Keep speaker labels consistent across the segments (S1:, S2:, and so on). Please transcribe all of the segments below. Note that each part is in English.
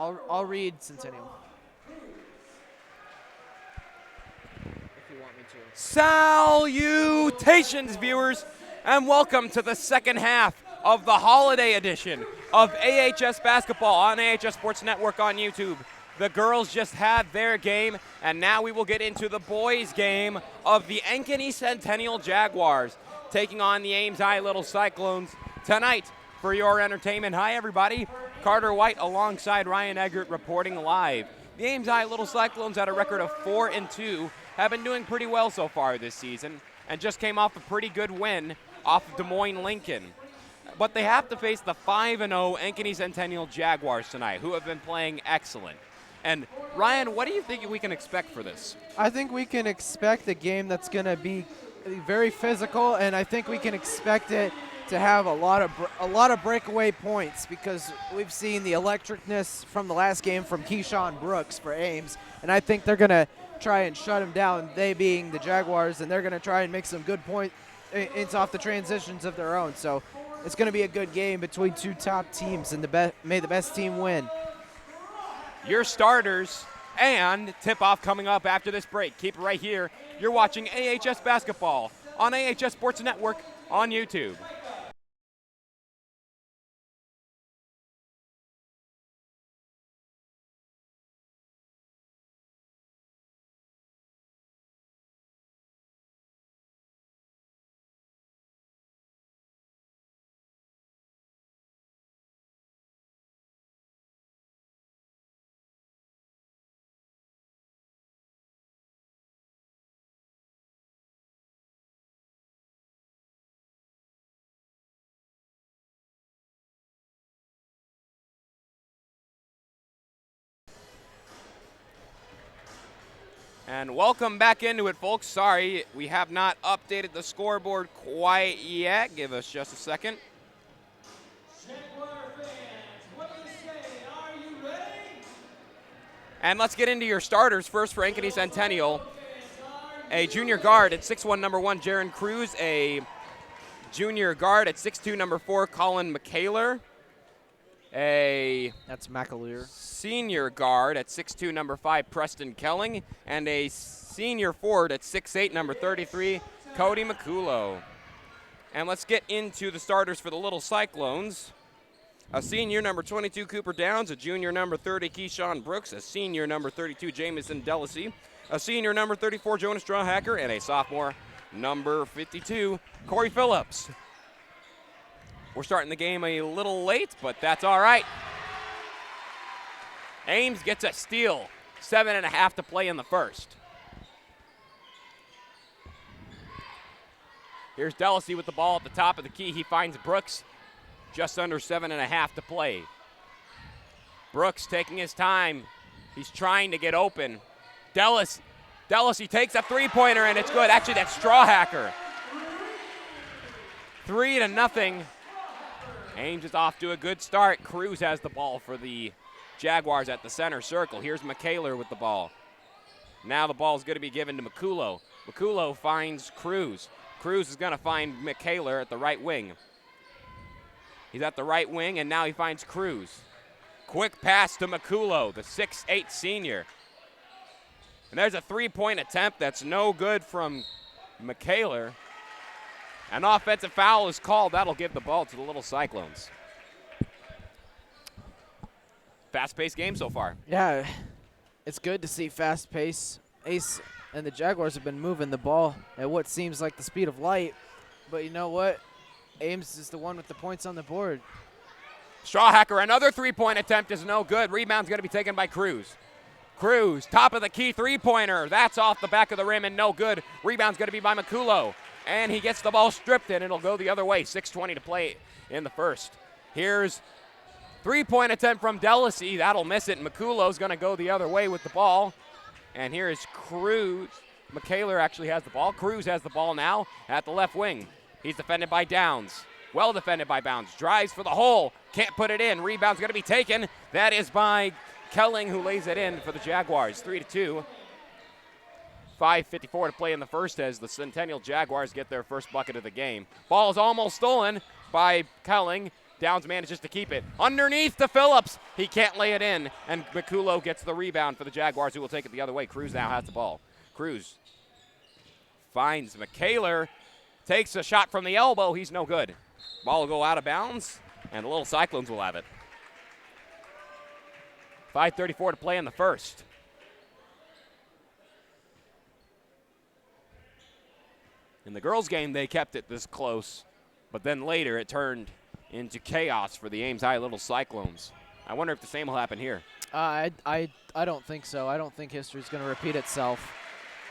S1: I'll read Centennial. If you want me to.
S2: Salutations, viewers, and welcome to the second half of the holiday edition of AHS Basketball on AHS Sports Network on YouTube. The girls just had their game, and now we will get into the boys' game of the Ankeny Centennial Jaguars taking on the Ames High Little Cyclones tonight for your entertainment. Hi, everybody. Carter White alongside Ryan Eggert reporting live. The Ames High Little Cyclones had a record of 4-2, have been doing pretty well so far this season, and just came off a pretty good win off of Des Moines Lincoln. But they have to face the 5-0 Ankeny Centennial Jaguars tonight, who have been playing excellent. And Ryan, what do you think we can expect for this?
S1: I think we can expect a game that's going to be very physical, and I think we can expect it to have a lot of breakaway points, because we've seen the electricness from the last game from Keyshawn Brooks for Ames, and I think they're going to try and shut him down, they being the Jaguars, and they're going to try and make some good points off the transitions of their own. So it's going to be a good game between two top teams, and may the best team win.
S2: Your starters and tip-off coming up after this break. Keep it right here. You're watching AHS Basketball on AHS Sports Network on YouTube. And welcome back into it, folks. Sorry, we have not updated the scoreboard quite yet. Give us just a second. And let's get into your starters first for Ankeny Centennial. A junior guard at 6'1", number 1, Jaron Cruz. A junior guard at 6'2", number 4, Colin McCaylor.
S1: That's McAleer.
S2: Senior guard at 6'2", number 5, Preston Kelling, and a senior forward at 6'8", number 33, Cody McCullough. And let's get into the starters for the Little Cyclones. A senior, number 22, Cooper Downs, a junior, number 30, Keyshawn Brooks, a senior, number 32, Jamison Delacy, a senior, number 34, Jonas Strawhacker, and a sophomore, number 52, Corey Phillips. We're starting the game a little late, but that's all right. Ames gets a steal. 7.5 to play in the first. Here's Delacy with the ball at the top of the key. He finds Brooks. Just under 7.5 to play. Brooks taking his time. He's trying to get open. Delacy takes a three-pointer, and it's good. Actually, that's Strawhacker. 3-0. Ames is off to a good start. Cruz has the ball for the Jaguars at the center circle. Here's McCaylor with the ball. Now the ball is going to be given to McCullough. McCullough finds Cruz. Cruz is going to find McCaylor at the right wing. He's at the right wing, and now he finds Cruz. Quick pass to McCullough, the 6'8 senior. And there's a three-point attempt that's no good from McCaylor. An offensive foul is called. That'll give the ball to the Little Cyclones. Fast-paced game so far.
S1: Yeah, it's good to see fast pace. Ace and the Jaguars have been moving the ball at what seems like the speed of light. But you know what? Ames is the one with the points on the board.
S2: Strawhacker, another three-point attempt is no good. Rebound's going to be taken by Cruz. Cruz, top of the key three-pointer. That's off the back of the rim and no good. Rebound's going to be by McCullough. And he gets the ball stripped, and it'll go the other way. 6:20 to play in the first. Here's three-point attempt from Delacy. That'll miss it. McCullough's going to go the other way with the ball. And here is Cruz. McCaylor actually has the ball. Cruz has the ball now at the left wing. He's defended by Downs. Well defended by Downs. Drives for the hole. Can't put it in. Rebound's going to be taken. That is by Kelling, who lays it in for the Jaguars. 3-2. 5:54 to play in the first as the Centennial Jaguars get their first bucket of the game. Ball is almost stolen by Kelling. Downs manages to keep it. Underneath to Phillips. He can't lay it in, and Makulo gets the rebound for the Jaguars, who will take it the other way. Cruz now has the ball. Cruz finds McKayler, takes a shot from the elbow. He's no good. Ball will go out of bounds, and the little Cyclones will have it. 5:34 to play in the first. In the girls' game, they kept it this close, but then later it turned into chaos for the Ames High Little Cyclones. I wonder if the same will happen here.
S1: I don't think so. I don't think history's going to repeat itself.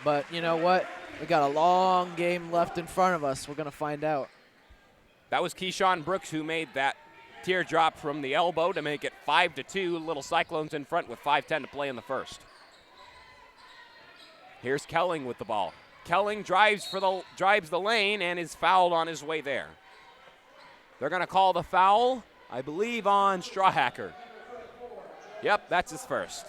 S1: But you know what? We got a long game left in front of us. We're going to find out.
S2: That was Keyshawn Brooks who made that teardrop from the elbow to make it 5-2. Little Cyclones in front with 5:10 to play in the first. Here's Kelling with the ball. Kelling drives the lane and is fouled on his way there. They're going to call the foul, I believe, on Strawhacker. Yep, that's his first.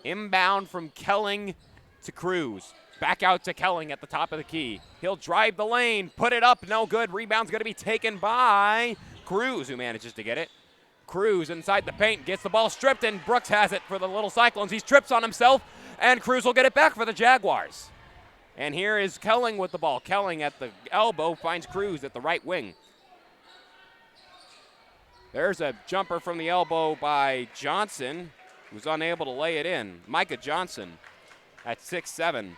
S2: Inbound from Kelling to Cruz. Back out to Kelling at the top of the key. He'll drive the lane, put it up, no good. Rebound's going to be taken by Cruz, who manages to get it. Cruz inside the paint, gets the ball stripped, and Brooks has it for the Little Cyclones. He trips on himself, and Cruz will get it back for the Jaguars. And here is Kelling with the ball. Kelling at the elbow finds Cruz at the right wing. There's a jumper from the elbow by Johnson, who's unable to lay it in. Micah Johnson at 6'7".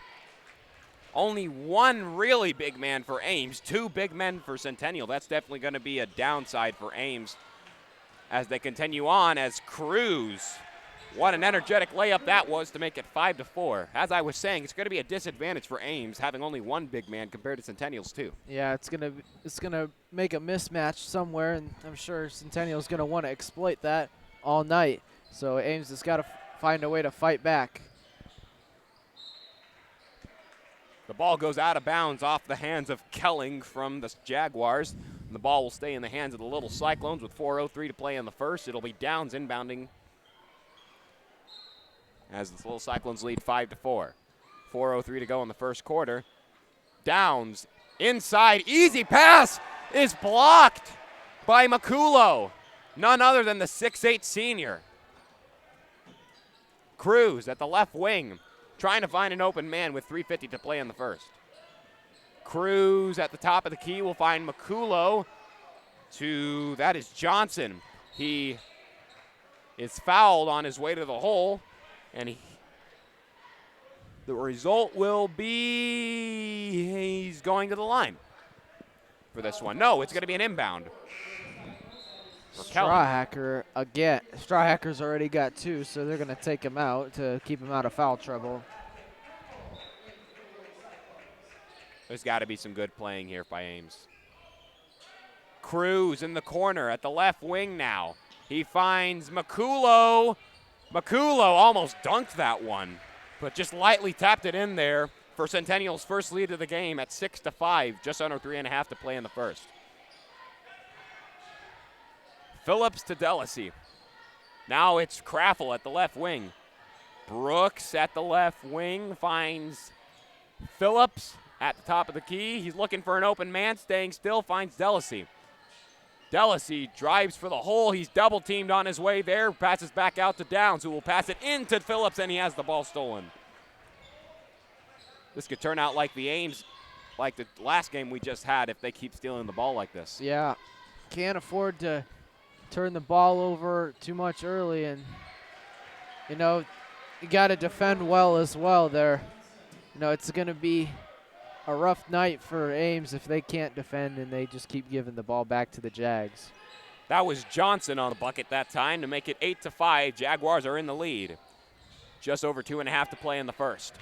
S2: Only one really big man for Ames, 2 big men for Centennial. That's definitely going to be a downside for Ames as they continue on, as Cruz, what an energetic layup that was to make it 5-4. As I was saying, it's going to be a disadvantage for Ames having only one big man compared to Centennial's 2.
S1: Yeah, it's gonna make a mismatch somewhere, and I'm sure Centennial's gonna want to exploit that all night. So Ames has got to find a way to fight back.
S2: The ball goes out of bounds off the hands of Kelling from the Jaguars. And the ball will stay in the hands of the Little Cyclones with 4:03 to play in the first. It'll be Downs inbounding as the Little Cyclones lead 5-4. 4:03 to go in the first quarter. Downs inside, easy pass is blocked by Makulo. None other than the 6'8" senior. Cruz at the left wing, trying to find an open man with 3:50 to play in the first. Cruz at the top of the key will find Makulo that is Johnson. He is fouled on his way to the hole, and the result will be he's going to the line for this one. No, it's going to be an inbound.
S1: Strawhacker again. Strawhacker's already got 2, so they're going to take him out to keep him out of foul trouble.
S2: There's got to be some good playing here by Ames. Cruz in the corner at the left wing now. He finds Makulo. Makulo almost dunked that one, but just lightly tapped it in there for Centennial's first lead of the game at 6-5, just under 3.5 to play in the first. Phillips to Delisy. Now it's Craffle at the left wing. Brooks at the left wing finds Phillips at the top of the key. He's looking for an open man, staying still, finds Delisy. Delisy drives for the hole. He's double teamed on his way there. Passes back out to Downs, who will pass it into Phillips, and he has the ball stolen. This could turn out like the Ames, like the last game we just had, if they keep stealing the ball like this.
S1: Yeah, can't afford to turn the ball over too much early, and you know, you got to defend well as well there. You know, it's going to be a rough night for Ames if they can't defend and they just keep giving the ball back to the Jags.
S2: That was Johnson on the bucket that time to make it 8-5. Jaguars are in the lead. Just over 2.5 to play in the first.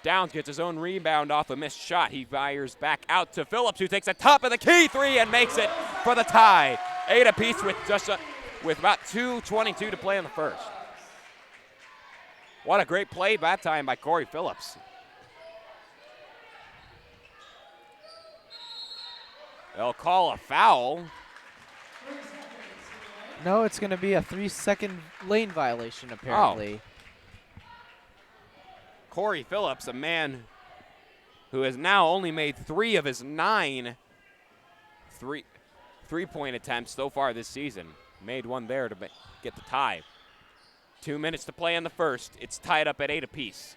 S2: Downs gets his own rebound off a missed shot. He fires back out to Phillips, who takes a top of the key 3 and makes it for the tie. 8 apiece with about 2:22 to play in the first. What a great play that time by Corey Phillips. They'll call a foul.
S1: No, it's going to be a 3-second lane violation, apparently.
S2: Corey Phillips, a man who has now only made 3 of his 9 3-point attempts so far this season. Made one there to get the tie. 2 minutes to play in the first. It's tied up at 8 apiece.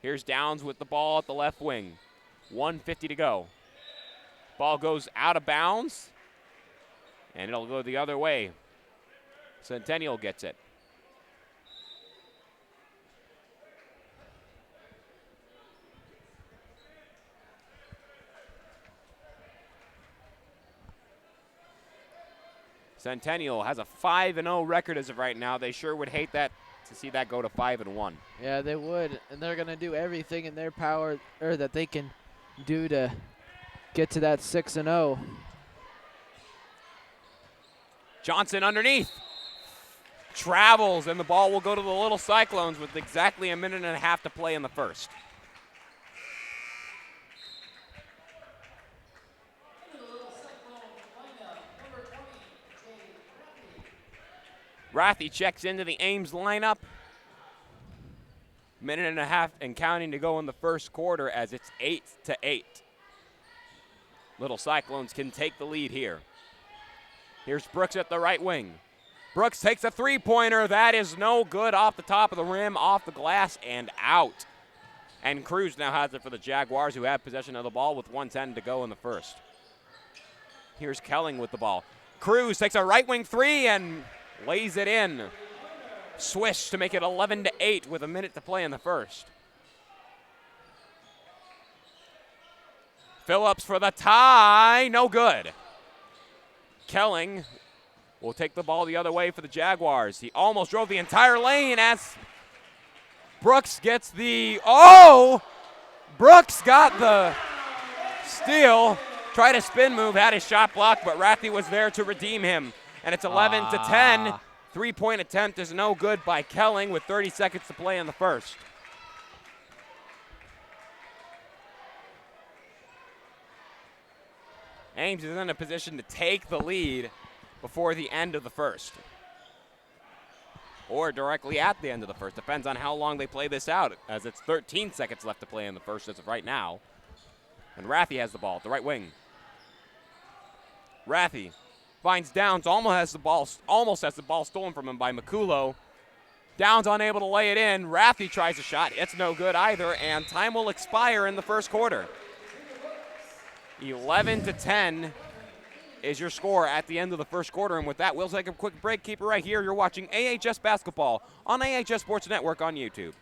S2: Here's Downs with the ball at the left wing. 1:50 to go. Ball goes out of bounds, and it'll go the other way. Centennial gets it. Centennial has a 5-0 record as of right now. They sure would hate that to see that go to 5-1.
S1: Yeah, they would, and they're going to do everything in their power or that they can do to get to that 6-0.
S2: Johnson underneath. Travels, and the ball will go to the Little Cyclones with exactly a minute and a half to play in the first. Rathy checks into the Ames lineup. Minute and a half and counting to go in the first quarter as it's 8-8. Little Cyclones can take the lead here. Here's Brooks at the right wing. Brooks takes a three-pointer. That is no good, off the top of the rim, off the glass, and out. And Cruz now has it for the Jaguars, who have possession of the ball with 1:10 to go in the first. Here's Kelling with the ball. Cruz takes a right wing three and lays it in. Swish to make it 11-8 with a minute to play in the first. Phillips for the tie, no good. Kelling will take the ball the other way for the Jaguars. He almost drove the entire lane as Brooks gets the, Brooks got the steal. Tried a spin move, had his shot blocked, but Rathy was there to redeem him. And it's 11-10. 3-point attempt is no good by Kelling with 30 seconds to play in the first. Ames is in a position to take the lead before the end of the first. Or directly at the end of the first. Depends on how long they play this out, as it's 13 seconds left to play in the first as of right now. And Rathy has the ball at the right wing. Rathy finds Downs, almost has the ball stolen from him by Makulo. Downs unable to lay it in. Rathy tries a shot. It's no good either, and time will expire in the first quarter. 11-10 is your score at the end of the first quarter, and with that, we'll take a quick break. Keep it right here. You're watching AHS Basketball on AHS Sports Network on YouTube.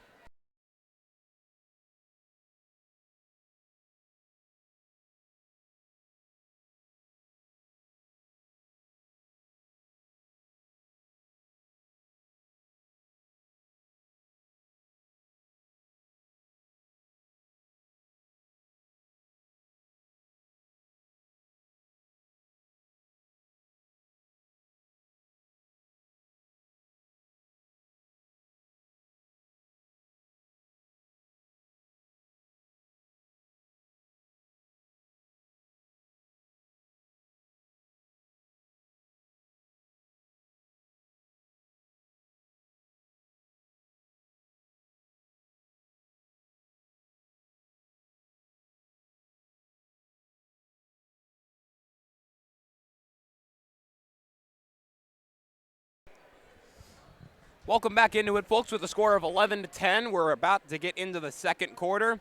S2: Welcome back into it, folks, with a score of 11-10. We're about to get into the second quarter.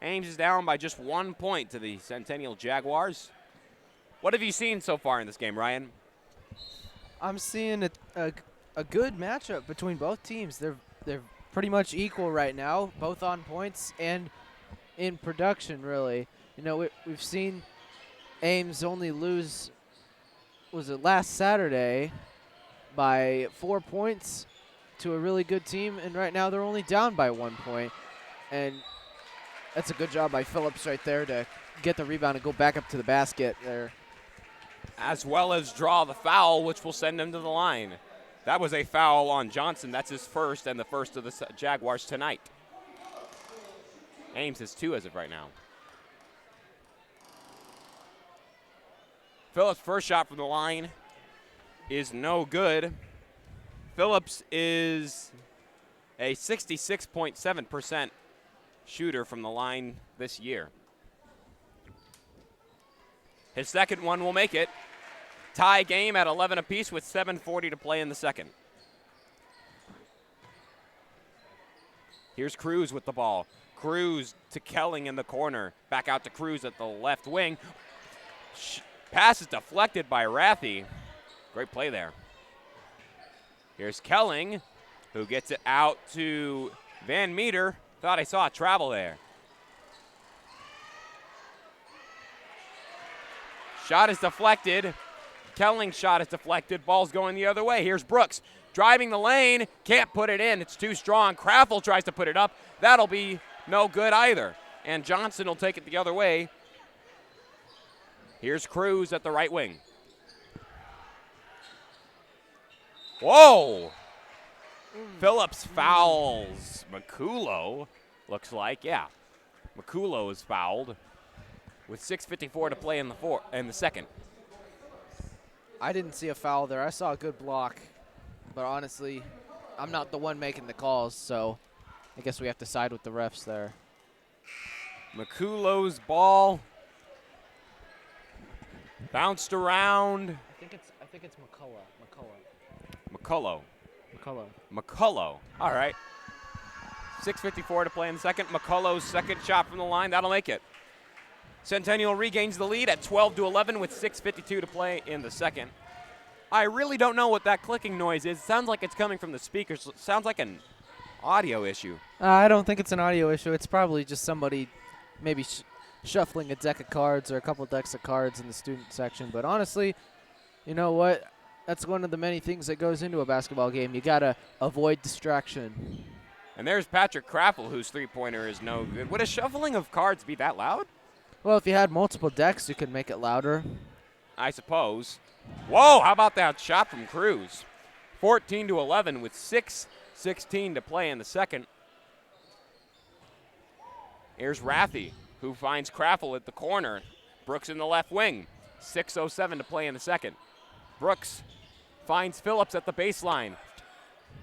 S2: Ames is down by just 1 point to the Centennial Jaguars. What have you seen so far in this game, Ryan?
S1: I'm seeing a good matchup between both teams. They're pretty much equal right now, both on points and in production, really. You know, we've seen Ames only lose, was it last Saturday, by 4 points to a really good team, and right now they're only down by 1 point. And that's a good job by Phillips right there to get the rebound and go back up to the basket there.
S2: As well as draw the foul, which will send him to the line. That was a foul on Johnson. That's his first and the first of the Jaguars tonight. Ames has 2 as of right now. Phillips' first shot from the line is no good. Phillips is a 66.7% shooter from the line this year. His second one will make it. Tie game at 11 apiece with 7:40 to play in the second. Here's Cruz with the ball. Cruz to Kelling in the corner. Back out to Cruz at the left wing. Pass is deflected by Rathy. Great play there. Here's Kelling, who gets it out to Van Meter. Thought I saw a travel there. Shot is deflected. Kelling's shot is deflected. Ball's going the other way. Here's Brooks driving the lane. Can't put it in. It's too strong. Kraffel tries to put it up. That'll be no good either. And Johnson will take it the other way. Here's Cruz at the right wing. Whoa! Phillips fouls Makulo, looks like. Yeah, Makulo is fouled with 6:54 to play in the second.
S1: I didn't see a foul there. I saw a good block. But honestly, I'm not the one making the calls, so I guess we have to side with the refs there.
S2: Makulo's ball bounced around.
S1: I think it's McCullough.
S2: McCullough. All right. 6:54 to play in the second. McCullough's second shot from the line. That'll make it. Centennial regains the lead at 12-11 with 6:52 to play in the second. I really don't know what that clicking noise is. It sounds like it's coming from the speakers. It sounds like an audio issue.
S1: I don't think it's an audio issue. It's probably just somebody maybe shuffling a deck of cards or a couple decks of cards in the student section. But honestly, you know what? That's one of the many things that goes into a basketball game. You got to avoid distraction.
S2: And there's Patrick Kraffel, whose three-pointer is no good. Would a shuffling of cards be that loud?
S1: Well, if you had multiple decks, you could make it louder.
S2: I suppose. Whoa, how about that shot from Cruz? 14-11 with 6:16 to play in the second. Here's Rathy, who finds Kraffel at the corner. Brooks in the left wing. 6:07 to play in the second. Brooks finds Phillips at the baseline.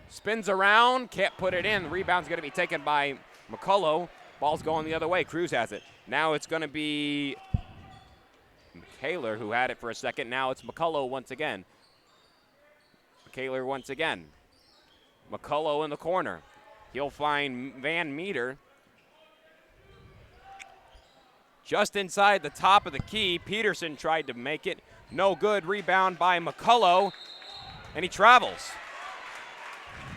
S2: Spins around, can't put it in. The rebound's going to be taken by McCullough. Ball's going the other way. Cruz has it. Now it's going to be Kaler, who had it for a second. Now it's McCullough once again. Kaler once again. McCullough in the corner. He'll find Van Meter. Just inside the top of the key, Peterson tried to make it. No good. Rebound by McCullough. And he travels.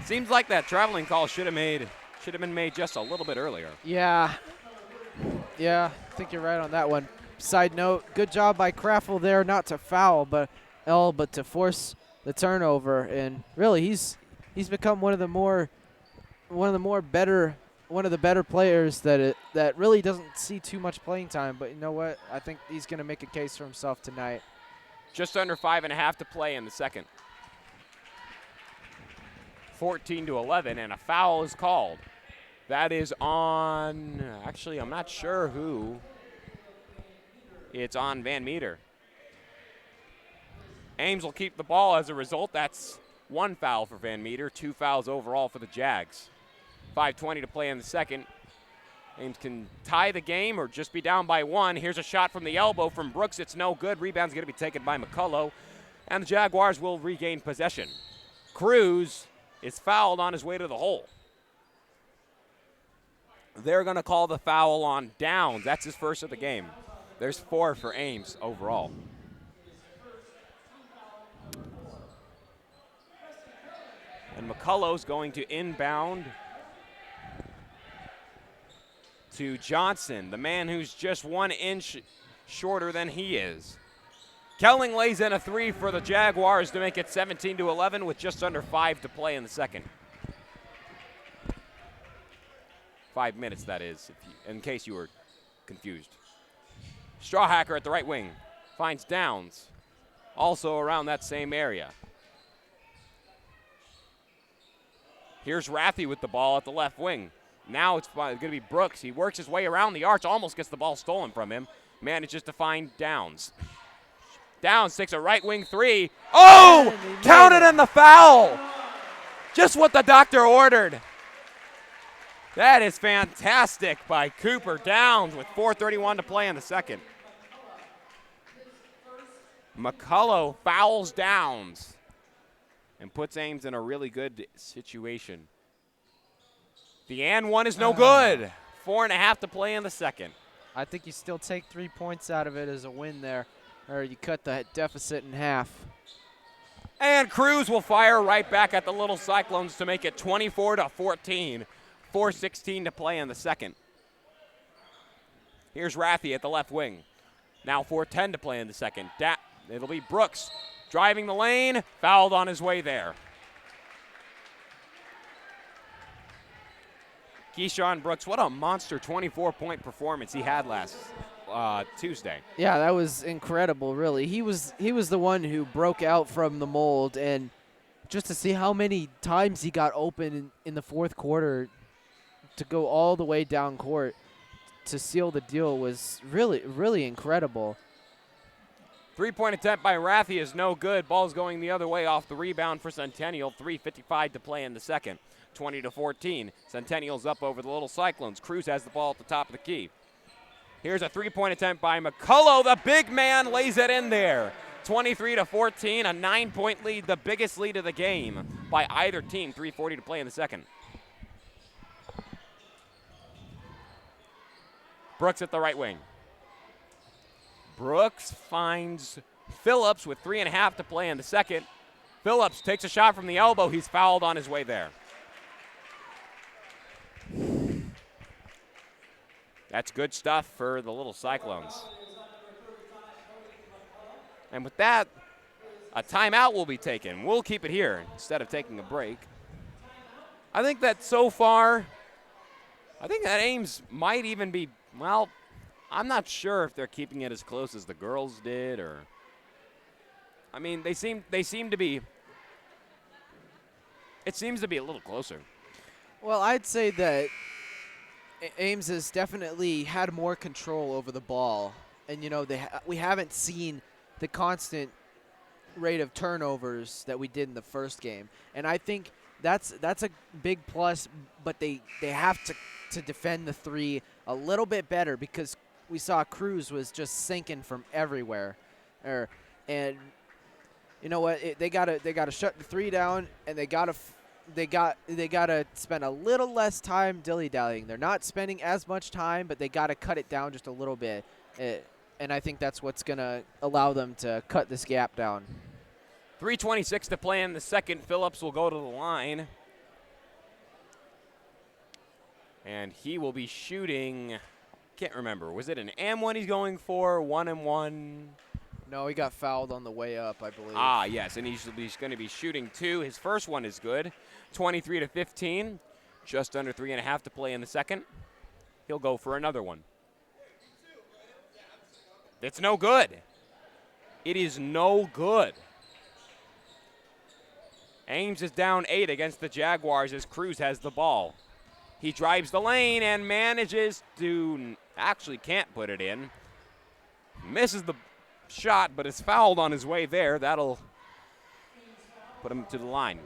S2: Seems like that traveling call should have been made just a little bit earlier.
S1: Yeah, I think you're right on that one. Side note, good job by Kraffel there, not to foul, but to force the turnover. And really, he's become one of the better players that really doesn't see too much playing time. But you know what? I think he's going to make a case for himself tonight.
S2: Just under 5.5 to play in the second. 14-11, and a foul is called. That is on, actually, I'm not sure who. It's on Van Meter. Ames will keep the ball as a result. That's one foul for Van Meter, 2 fouls overall for the Jags. 5:20 to play in the second. Ames can tie the game or just be down by 1. Here's a shot from the elbow from Brooks. It's no good. Rebound's going to be taken by McCullough, and the Jaguars will regain possession. Cruz is fouled on his way to the hole. They're going to call the foul on Downs. That's his first of the game. There's 4 for Ames overall. And McCullough's going to inbound to Johnson, the man who's just 1 inch shorter than he is. Kelling lays in a 3 for the Jaguars to make it 17-11 with just under 5 to play in the second. 5 minutes, that is, in case you were confused. Strawhacker at the right wing finds Downs, also around that same area. Here's Rathy with the ball at the left wing. Now it's going to be Brooks. He works his way around the arch, almost gets the ball stolen from him. Manages to find Downs. Downs takes a right wing 3. Oh! Counted in the foul! Just what the doctor ordered. That is fantastic by Cooper Downs with 4:31 to play in the second. McCullough fouls Downs and puts Ames in a really good situation. The and one is no good. 4.5 to play in the second.
S1: I think you still take 3 points out of it as a win there, or you cut the deficit in half.
S2: And Cruz will fire right back at the Little Cyclones to make it 24-14. 4:16 to play in the second. Here's Rathie at the left wing. Now 4:10 to play in the second. It'll be Brooks driving the lane, fouled on his way there. Keyshawn Brooks, what a monster 24-point performance he had last Tuesday.
S1: Yeah, that was incredible, really. He was the one who broke out from the mold, and just to see how many times he got open in the fourth quarter to go all the way down court to seal the deal was really, really incredible.
S2: 3-point attempt by Rathie is no good. Ball's going the other way off the rebound for Centennial. 3:55 to play in the second. 20-14. Centennial's up over the Little Cyclones. Cruz has the ball at the top of the key. Here's a 3-point attempt by McCullough. The big man lays it in there. 23-14, a 9-point lead, the biggest lead of the game by either team. 3:40 to play in the second. Brooks at the right wing. Brooks finds Phillips with 3.5 to play in the second. Phillips takes a shot from the elbow. He's fouled on his way there. That's good stuff for the Little Cyclones. And with that, a timeout will be taken. We'll keep it here instead of taking a break. I think that so far, I think that Ames might even be, well, I'm not sure if they're keeping it as close as the girls did, or, I mean, they seem to be, it seems to be a little closer.
S1: Well, I'd say that Ames has definitely had more control over the ball, and we haven't seen the constant rate of turnovers that we did in the first game, and I think that's a big plus. But they have to defend the three a little bit better, because we saw Cruz was just sinking from everywhere, and you know what? They gotta shut the three down, and they gotta spend a little less time dilly-dallying. They're not spending as much time, but they gotta cut it down just a little bit, and I think that's what's gonna allow them to cut this gap down.
S2: 3:26 to play in the second. Phillips will go to the line, and he will be shooting. Can't remember. Was it an and one he's going for? 1-and-1?
S1: No, he got fouled on the way up, I believe.
S2: Ah, yes, and he's going to be shooting two. His first one is good. 23-15. Just under 3.5 to play in the second. He'll go for another one. It's no good. It is no good. Ames is down 8 against the Jaguars as Cruz has the ball. He drives the lane and manages to, actually can't put it in. Misses the shot, but is fouled on his way there. That'll put him to the line.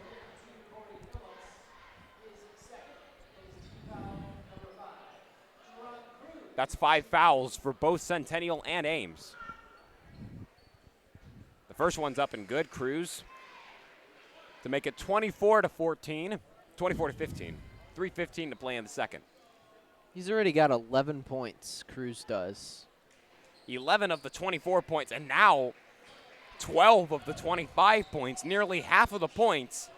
S2: That's 5 fouls for both Centennial and Ames. The first one's up and good. Cruz to make it 24-14, 24-15. 3:15 to play in the second.
S1: He's already got 11 points, Cruz does.
S2: 11 of the 24 points, and now 12 of the 25 points. Nearly half of the points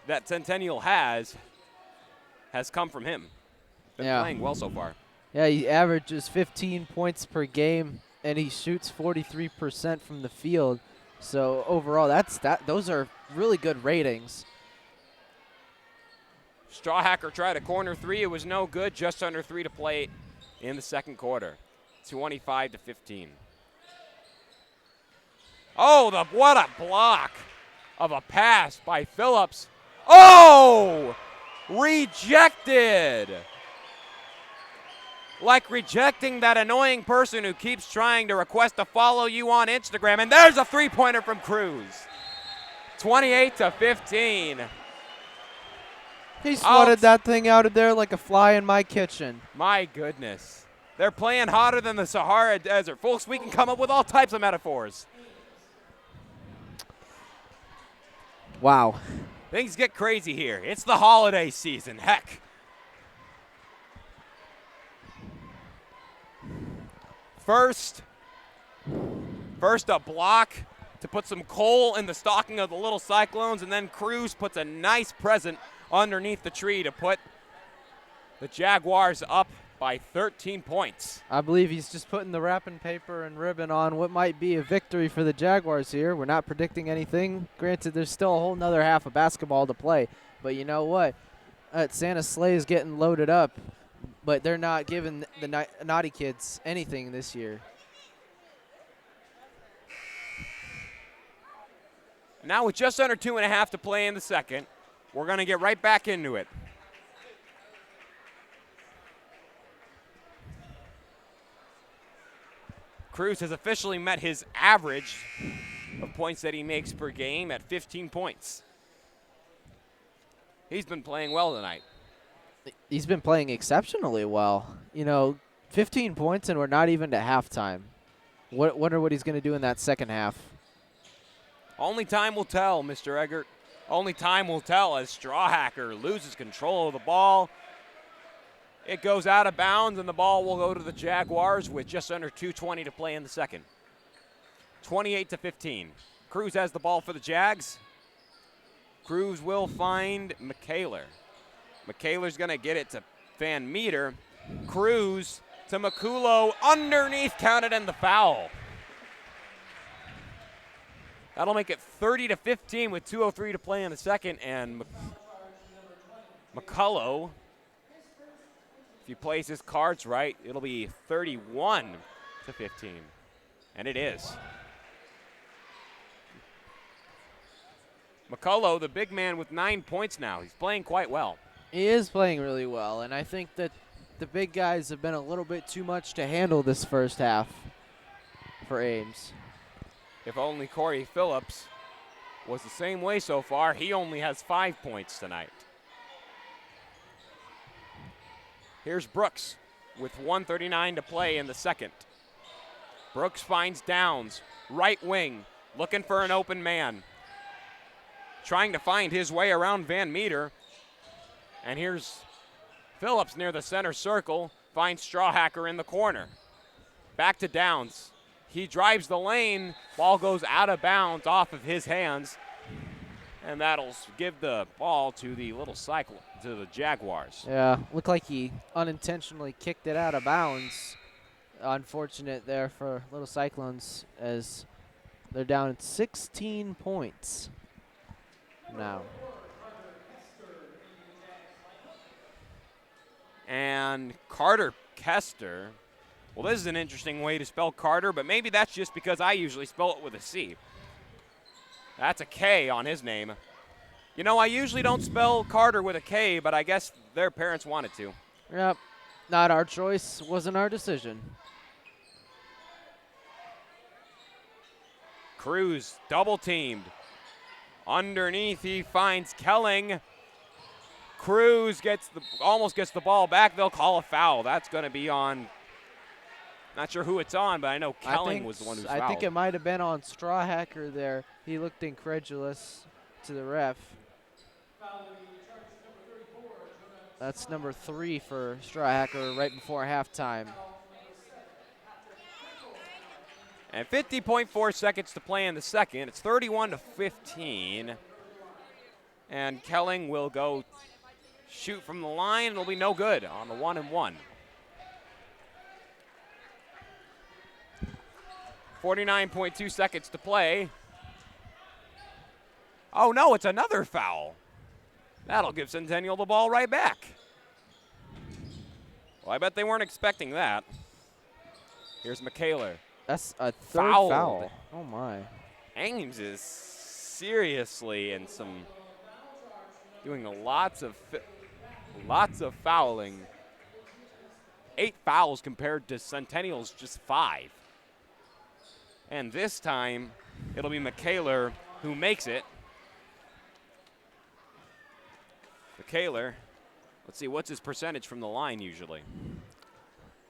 S2: that Centennial has come from him. Been playing well so far.
S1: Yeah, he averages 15 points per game, and he shoots 43% from the field. So overall, those are really good ratings.
S2: Strawhacker tried a corner three. It was no good. Just under 3 to play in the second quarter. 25-15. Oh, what a block of a pass by Phillips. Oh! Rejected! Like rejecting that annoying person who keeps trying to request to follow you on Instagram. And there's a three-pointer from Cruz. 28-15.
S1: He swatted that thing out of there like a fly in my kitchen.
S2: My goodness. They're playing hotter than the Sahara Desert. Folks, we can come up with all types of metaphors.
S1: Wow.
S2: Things get crazy here. It's the holiday season. Heck. First a block to put some coal in the stocking of the little Cyclones, and then Cruz puts a nice present underneath the tree to put the Jaguars up by 13 points.
S1: I believe he's just putting the wrapping paper and ribbon on what might be a victory for the Jaguars here. We're not predicting anything. Granted, there's still a whole nother half of basketball to play. But you know what? Santa's sleigh is getting loaded up, but they're not giving the naughty kids anything this year.
S2: Now with just under 2.5 to play in the second, we're going to get right back into it. Cruz has officially met his average of points that he makes per game at 15 points. He's been playing well tonight.
S1: He's been playing exceptionally well. 15 points and we're not even to halftime. Wonder what he's going to do in that second half.
S2: Only time will tell, Mr. Eggert. Only time will tell as Strawhacker loses control of the ball. It goes out of bounds, and the ball will go to the Jaguars with just under 2:20 to play in the second. 28-15. Cruz has the ball for the Jags. Cruz will find McKayler. McKayler's going to get it to Van Meter. Cruz to Makulo underneath, counted, and the foul. That'll make it 30-15 with 2:03 to play in the second, and McCullough, if he plays his cards right, it'll be 31-15, and it is. McCullough, the big man with 9 points now. He's playing quite well.
S1: He is playing really well, and I think that the big guys have been a little bit too much to handle this first half for Ames.
S2: If only Corey Phillips was the same way so far. He only has 5 points tonight. Here's Brooks with 1:39 to play in the second. Brooks finds Downs, right wing, looking for an open man. Trying to find his way around Van Meter. And here's Phillips near the center circle, finds Strawhacker in the corner. Back to Downs. He drives the lane, ball goes out of bounds off of his hands, and that'll give the ball to the little Cyclone, to the Jaguars.
S1: Yeah, looked like he unintentionally kicked it out of bounds. Unfortunate there for little Cyclones as they're down 16 points now.
S2: And Carter Kester. Well, this is an interesting way to spell Carter, but maybe that's just because I usually spell it with a C. That's a K on his name. I usually don't spell Carter with a K, but I guess their parents wanted to.
S1: Yep, not our choice, wasn't our decision.
S2: Cruz double teamed. Underneath, he finds Kelling. Cruz almost gets the ball back. They'll call a foul. That's going to be on. Not sure who it's on, but I know Kelling was the one who fouled.
S1: I think it might have been on Strawhacker there. He looked incredulous to the ref. That's number 3 for Strawhacker right before halftime.
S2: And 50.4 seconds to play in the second. It's 31-15. And Kelling will go shoot from the line. It'll be no good on the 1-and-1. 49.2 seconds to play. Oh, no, it's another foul. That'll give Centennial the ball right back. Well, I bet they weren't expecting that. Here's McKayler.
S1: That's a third
S2: Fouled.
S1: foul. Oh, my.
S2: Ames is seriously in some doing lots of fouling. 8 fouls compared to Centennial's just 5. And this time, it'll be McKayler who makes it. The Kaler. Let's see, what's his percentage from the line usually?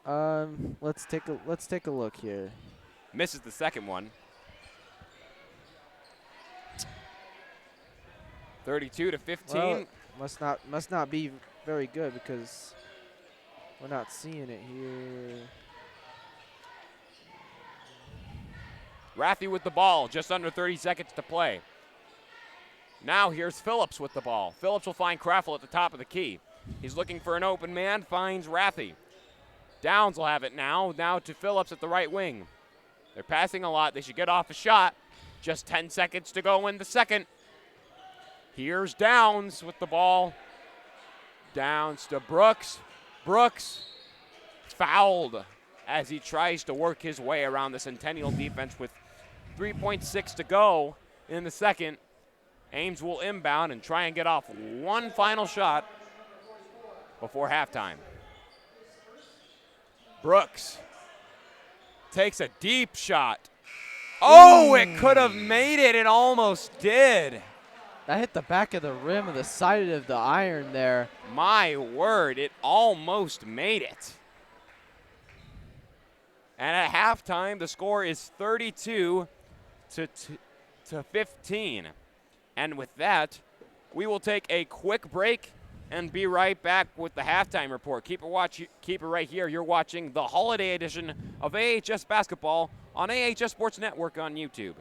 S1: Let's take a look here.
S2: Misses the second one. 32 to 15.
S1: Well, must not be very good because we're not seeing it here.
S2: Raffy with the ball, just under 30 seconds to play. Now here's Phillips with the ball. Phillips will find Kraffel at the top of the key. He's looking for an open man, finds Raffy. Downs will have it now to Phillips at the right wing. They're passing a lot. They should get off a shot. Just 10 seconds to go in the second. Here's Downs with the ball. Downs to Brooks. Brooks fouled as he tries to work his way around the Centennial defense with 3.6 to go in the second. Ames will inbound and try and get off one final shot before halftime. Brooks takes a deep shot. Oh, it could have made it. It almost did.
S1: That hit the back of the rim of the side of the iron there.
S2: My word, it almost made it. And at halftime, the score is 32 to 15. And with that, we will take a quick break and be right back with the halftime report. Keep it right here. You're watching the holiday edition of AHS Basketball on AHS Sports Network on YouTube.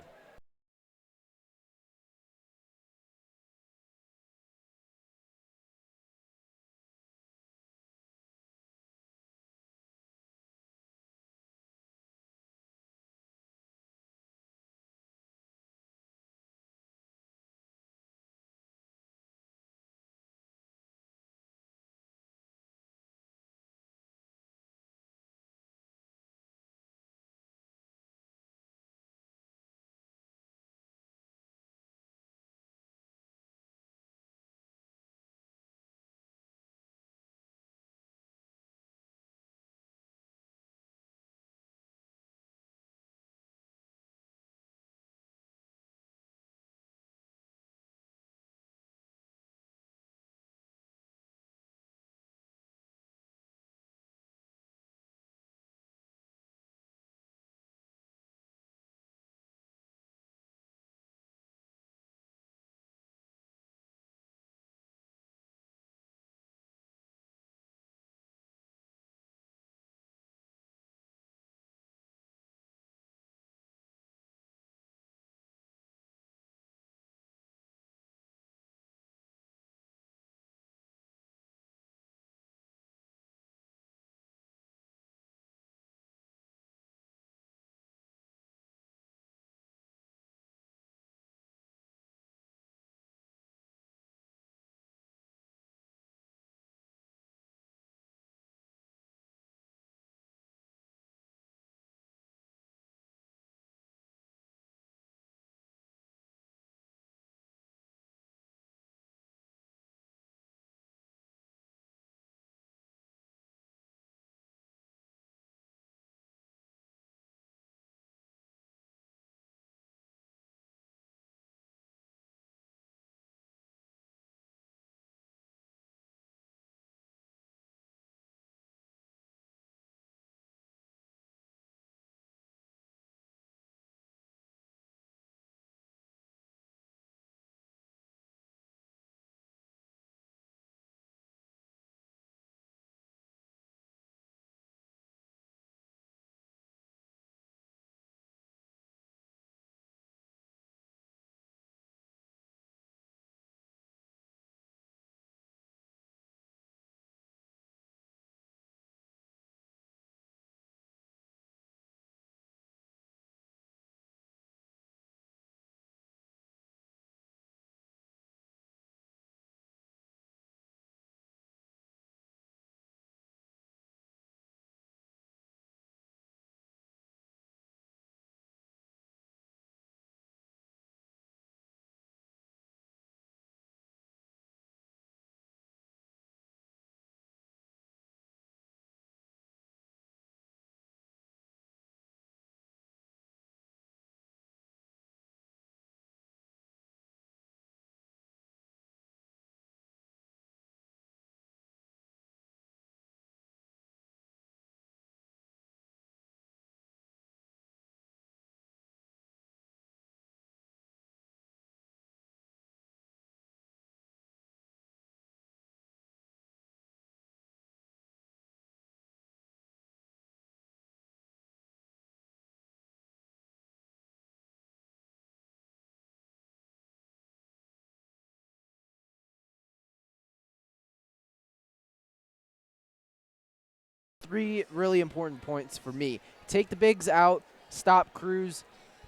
S1: 3 really important points for me. Take the bigs out, stop Cruz,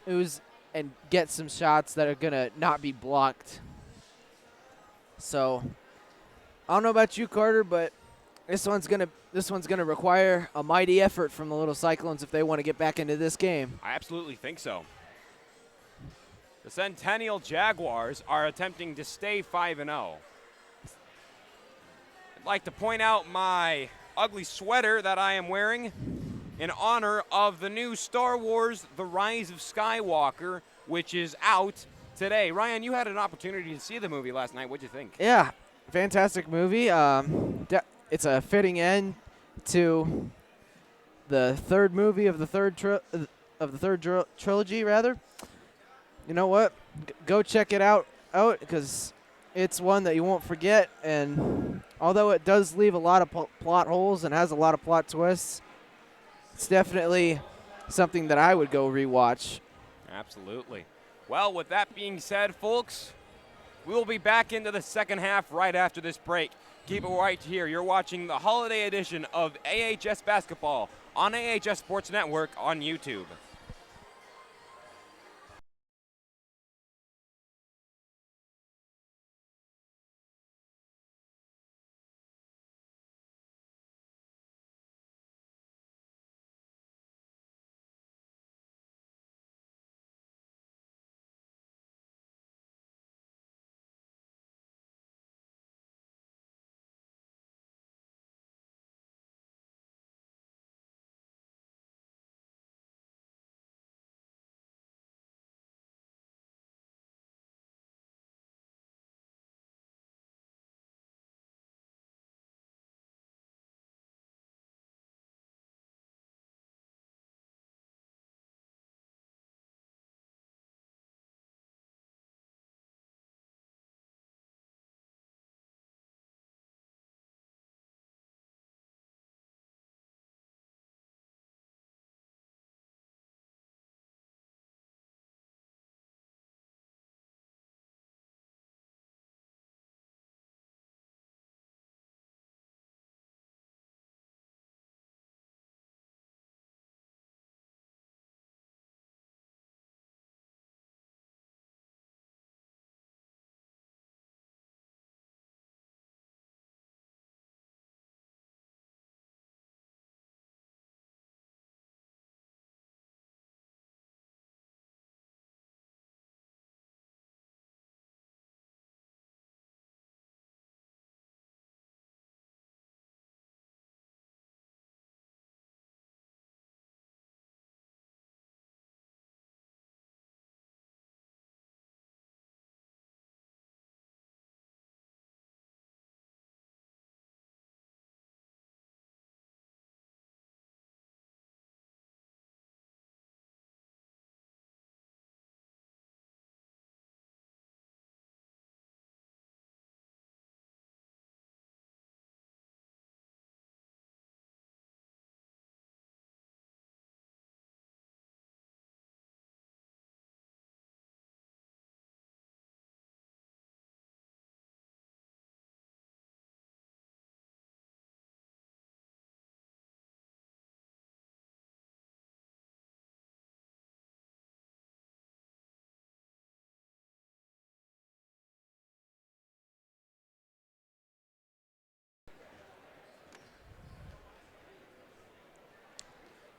S1: and get some shots that are going to not be blocked. So, I don't know about you, Carter, but this one's gonna require a mighty effort from the little Cyclones if they want to get back into this game.
S2: I absolutely think so. The Centennial Jaguars are attempting to stay 5-0. I'd like to point out my ugly sweater that I am wearing in honor of the new Star Wars The Rise of Skywalker, which is out today. Ryan, you had an opportunity to see the movie last night. What'd you think?
S1: Yeah, fantastic movie. It's a fitting end to the third movie of the third trilogy, rather. You know what? Go check it out because it's one that you won't forget. And although it does leave a lot of plot holes and has a lot of plot twists, it's definitely something that I would go rewatch.
S2: Absolutely. Well, with that being said, folks, we will be back into the second half right after this break. Keep it right here. You're watching the holiday edition of AHS Basketball on AHS Sports Network on YouTube.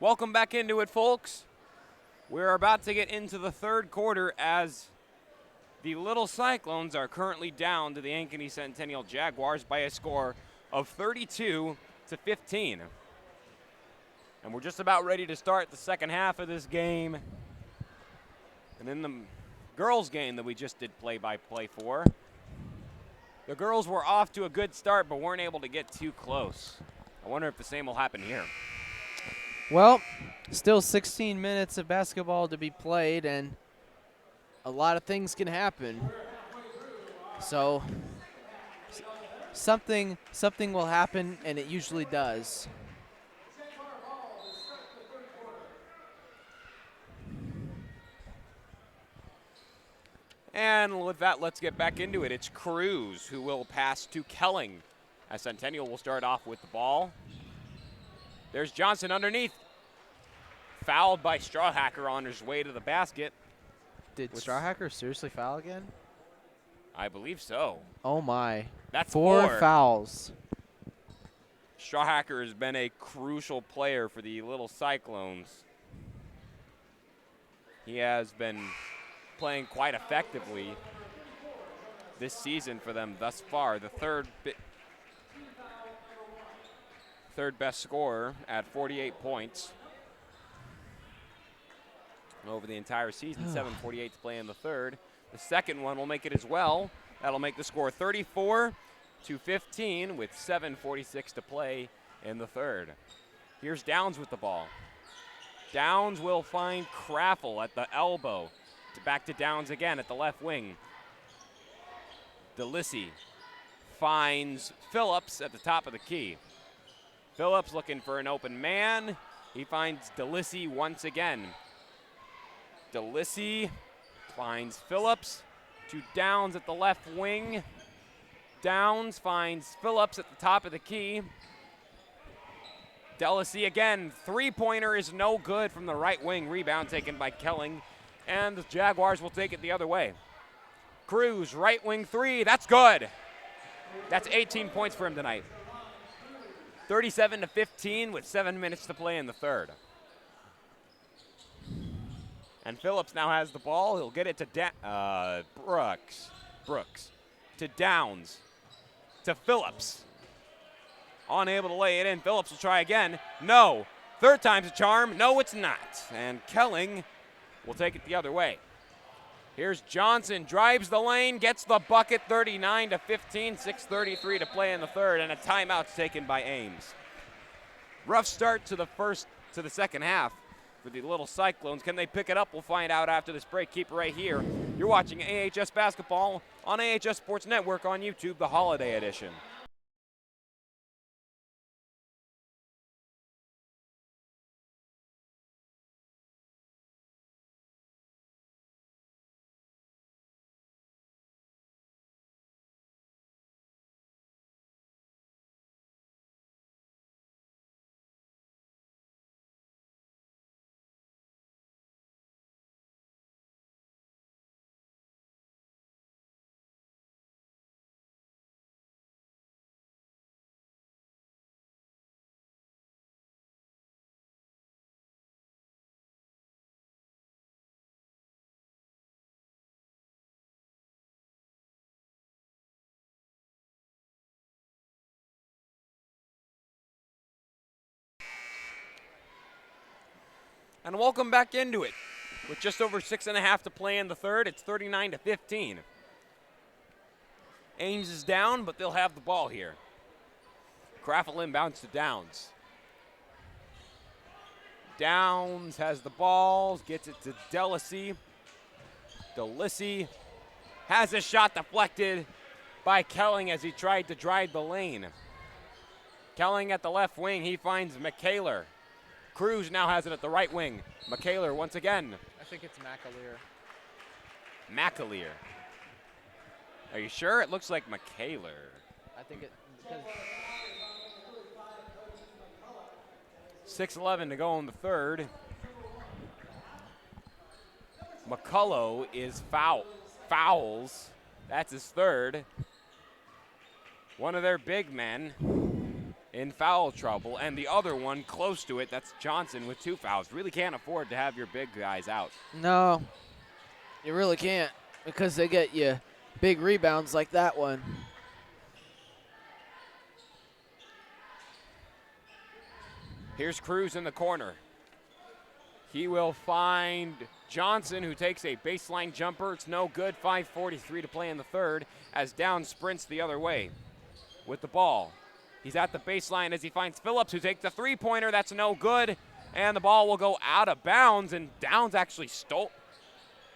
S2: Welcome back into it, folks. We're about to get into the third quarter as the Little Cyclones are currently down to the Ankeny Centennial Jaguars by a score of 32-15. And we're just about ready to start the second half of this game. And in the girls' game that we just did play-by-play for, the girls were off to a good start but weren't able to get too close. I wonder if the same will happen here.
S1: Well, still 16 minutes of basketball to be played, and a lot of things can happen. So something will happen, and it usually does.
S2: And with that, let's get back into it. It's Cruz who will pass to Kelling, as Centennial will start off with the ball. There's Johnson underneath. Fouled by Strawhacker on his way to the basket.
S1: Did Strawhacker seriously foul again?
S2: I believe so.
S1: Oh, my.
S2: That's
S1: four
S2: four.
S1: fouls.
S2: Strawhacker has been a crucial player for the little Cyclones. He has been playing quite effectively this season for them thus far. The third best scorer at 48 points over the entire season. 7:48 to play in the third. The second one will make it as well. That'll make the score 34-15 with 7:46 to play in the third. Here's Downs with the ball. Downs will find Craffle at the elbow. Back to Downs again at the left wing. DeLissy finds Phillips at the top of the key. Phillips looking for an open man. He finds DeLissy once again. DeLissy finds Phillips to Downs at the left wing. Downs finds Phillips at the top of the key. DeLissy again, three-pointer is no good from the right wing. Rebound taken by Kelling, and the Jaguars will take it the other way. Cruz, right wing three, that's good. That's 18 points for him tonight. 37-15 with 7 minutes to play in the third. And Phillips now has the ball. He'll get it to Brooks. To Downs. To Phillips. Unable to lay it in. Phillips will try again. No. Third time's a charm. No, it's not. And Kelling will take it the other way. Here's Johnson. Drives the lane. Gets the bucket. 39-15. 6:33 to play in the third. And a timeout's taken by Ames. Rough start to the second half for the little Cyclones. Can they pick it up? We'll find out after this break. Keep it right here. You're watching AHS Basketball on AHS Sports Network on YouTube, the Holiday Edition. And welcome back into it. With just over 6.5 to play in the third, it's 39-15. Ames is down, but they'll have the ball here. Craffle inbounds to Downs. Downs has the ball, gets it to DeLissy. DeLissy has a shot deflected by Kelling as he tried to drive the lane. Kelling at the left wing, he finds McKayler. Cruz now has it at the right wing. McKayler once again.
S1: I think it's McAleer.
S2: McAleer. Are you sure? It looks like McKayler.
S1: I think it.
S2: 6:11 to go in the third. McCullough is fouls. That's his third. One of their big men in foul trouble, and the other one close to it, that's Johnson with 2 fouls. Really can't afford to have your big guys out.
S1: No, you really can't, because they get you big rebounds like that one.
S2: Here's Cruz in the corner. He will find Johnson, who takes a baseline jumper. It's no good. 5:43 to play in the third as Downs sprints the other way with the ball. He's at the baseline as he finds Phillips, who takes a three-pointer. That's no good. And the ball will go out of bounds, and Downs actually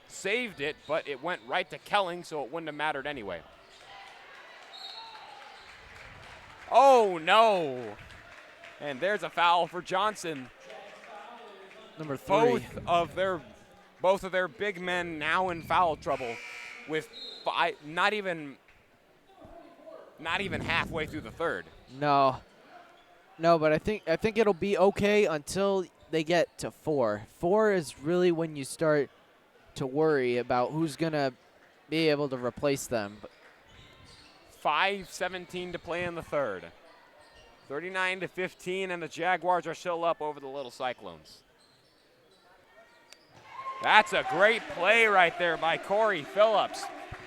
S2: saved it, but it went right to Kelling, so it wouldn't have mattered anyway. Oh, no. And there's a foul for Johnson.
S1: Number 3.
S2: Both of their big men now in foul trouble with not even halfway through the third.
S1: No. No, but I think it'll be okay until they get to 4. 4 is really when you start to worry about who's gonna be able to replace them.
S2: 5:17 to play in the third. 39-15, and the Jaguars are still up over the Little Cyclones. That's a great play right there by Corey Phillips.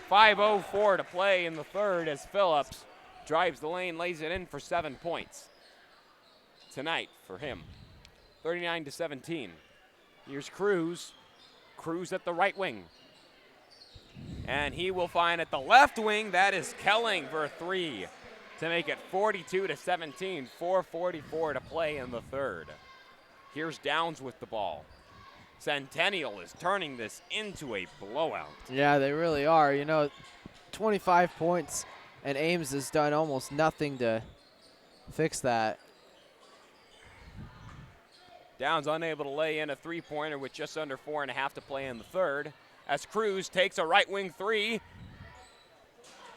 S2: 5:04 to play in the third as Phillips drives the lane, lays it in for 7 points tonight for him. 39-17. Here's Cruz. Cruz at the right wing. And he will find at the left wing, that is Kelling for 3 to make it 42-17. 4:44 to play in the third. Here's Downs with the ball. Centennial is turning this into a blowout.
S1: Yeah, they really are. 25 points, and Ames has done almost nothing to fix that.
S2: Downs unable to lay in a three-pointer with just under 4.5 to play in the third, as Cruz takes a right wing 3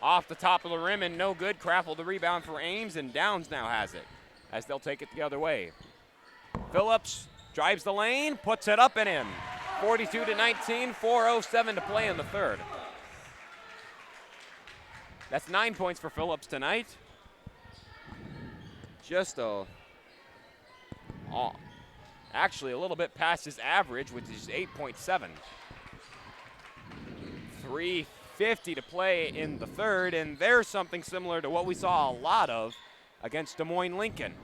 S2: off the top of the rim and no good. Craffle the rebound for Ames, and Downs now has it as they'll take it the other way. Phillips drives the lane, puts it up and in. 42-19, 4:07 to play in the third. That's 9 points for Phillips tonight. Actually a little bit past his average, which is 8.7. 3:50 to play in the third, and there's something similar to what we saw a lot of against Des Moines Lincoln,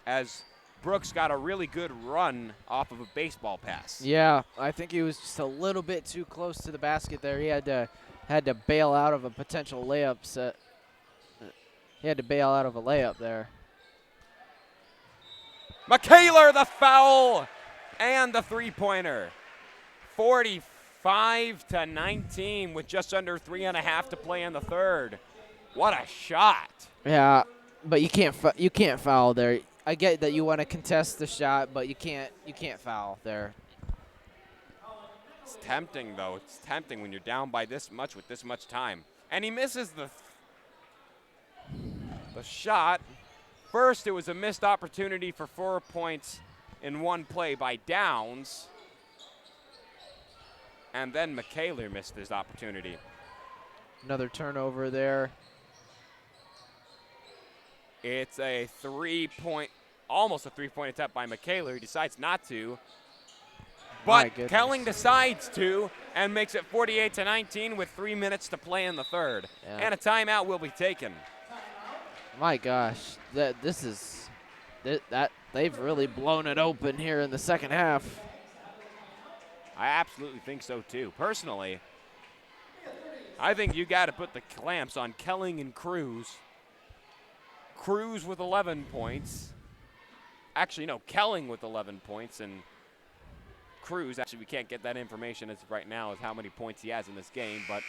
S2: as Brooks got a really good run off of a baseball pass.
S1: Yeah, I think he was just a little bit too close to the basket there. He had to bail out of a potential layup set. He had to bail out of a layup there.
S2: McKayler, the foul, and the three-pointer. 45-19 with just under 3.5 to play in the third. What a shot!
S1: Yeah, but you can't foul there. I get that you want to contest the shot, but you can't foul there.
S2: It's tempting though. It's tempting when you're down by this much with this much time. And he misses the shot. First, it was a missed opportunity for 4 points in one play by Downs. And then McKayler missed his opportunity.
S1: Another turnover there.
S2: It's a almost a three-point attempt by McKayler. He decides not to. But Kelling decides to and makes it 48-19 with 3 minutes to play in the third. Yeah. And a timeout will be taken.
S1: My gosh, they've really blown it open here in the second half.
S2: I absolutely think so too. Personally, I think you got to put the clamps on Kelling and Cruz. Cruz with 11 points. Actually, no, Kelling with 11 points, and Cruz, actually we can't get that information as of right now as how many points he has in this game, but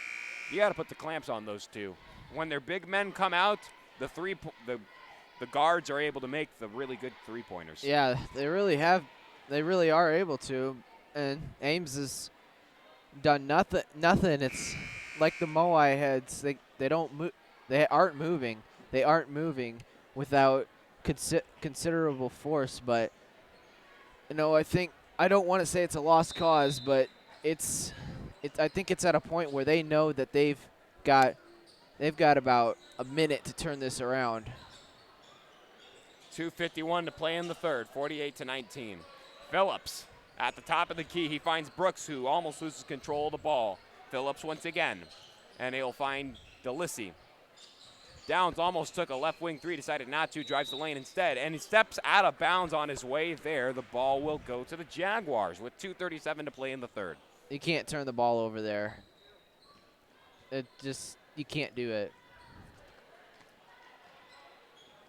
S2: you got to put the clamps on those two. When their big men come out, the guards are able to make the really good three-pointers.
S1: Yeah, they really are able to, and Ames has done nothing. It's like the Moai heads. They don't move. They aren't moving. They aren't moving without considerable force. But I don't want to say it's a lost cause, but I think it's at a point where they know that they've got about a minute to turn this around.
S2: 2:51 to play in the third, 48-19. Phillips at the top of the key. He finds Brooks, who almost loses control of the ball. Phillips once again, and he'll find DeLissy. Downs almost took a left wing 3, decided not to, drives the lane instead, and he steps out of bounds on his way there. The ball will go to the Jaguars with 2:37 to play in the third.
S1: You can't turn the ball over there. You can't do it.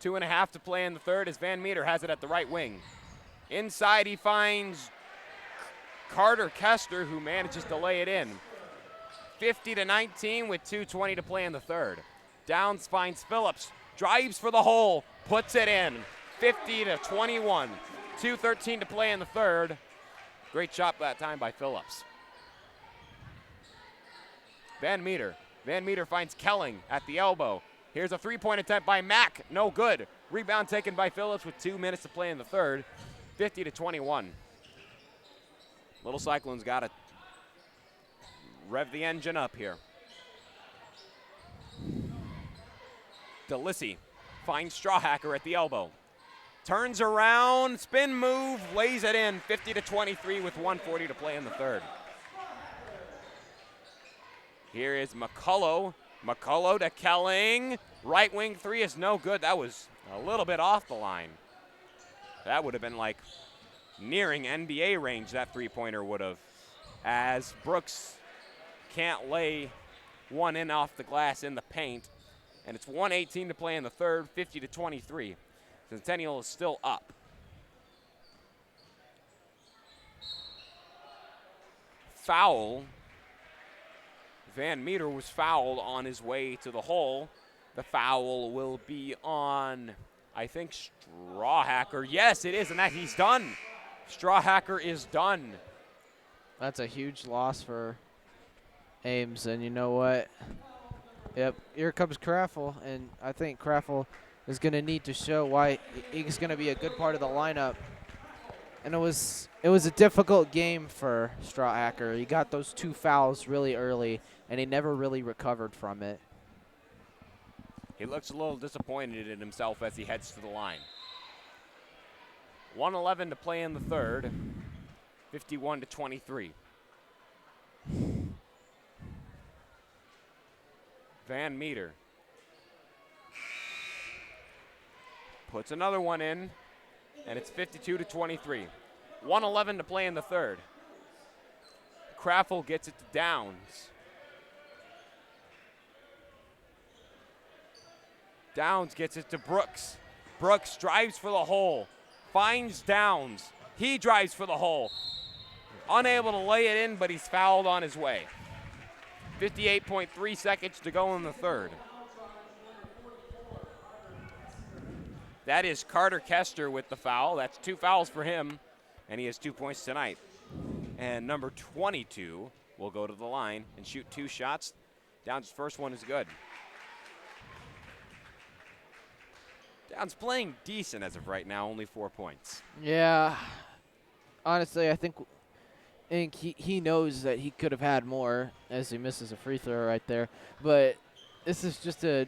S2: 2.5 to play in the third as Van Meter has it at the right wing. Inside he finds Carter Kester, who manages to lay it in. 50-19 with 2:20 to play in the third. Downs finds Phillips, drives for the hole, puts it in. 50-21. 2:13 to play in the third. Great shot that time by Phillips. Van Meter finds Kelling at the elbow. Here's a three-point attempt by Mack. No good. Rebound taken by Phillips with 2 minutes to play in the third. 50-21. Little Cyclones got to rev the engine up here. DeLissy finds Strawhacker at the elbow. Turns around, spin move, lays it in. 50-23 with 1:40 to play in the third. Here is McCullough. McCullough to Kelling. Right wing three is no good. That was a little bit off the line. That would have been like nearing NBA range, that three-pointer would have. As Brooks can't lay one in off the glass in the paint. And it's 1:18 to play in the third, 50-23. Centennial is still up. Foul. Van Meter was fouled on his way to the hole. The foul will be on, I think, Strawhacker. Yes, it is, and that he's done. Strawhacker is done.
S1: That's a huge loss for Ames, and you know what? Yep, here comes Craffle, and I think Craffle is going to need to show why he's going to be a good part of the lineup. And it was a difficult game for Strawhacker. He got those 2 fouls really early, and he never really recovered from it.
S2: He looks a little disappointed in himself as he heads to the line. 1:11 to play in the third, 51-23. Van Meter puts another one in, and it's 52-23. 1:11 to play in the third. Craffle gets it to Downs. Downs gets it to Brooks. Brooks drives for the hole, finds Downs. He drives for the hole. Unable to lay it in, but he's fouled on his way. 58.3 seconds to go in the third. That is Carter Kester with the foul. That's 2 fouls for him, and he has 2 points tonight. And number 22 will go to the line and shoot 2 shots. Downs' first one is good. Downs playing decent as of right now, only 4 points.
S1: Yeah, honestly, I think he knows that he could have had more as he misses a free throw right there. But this is just a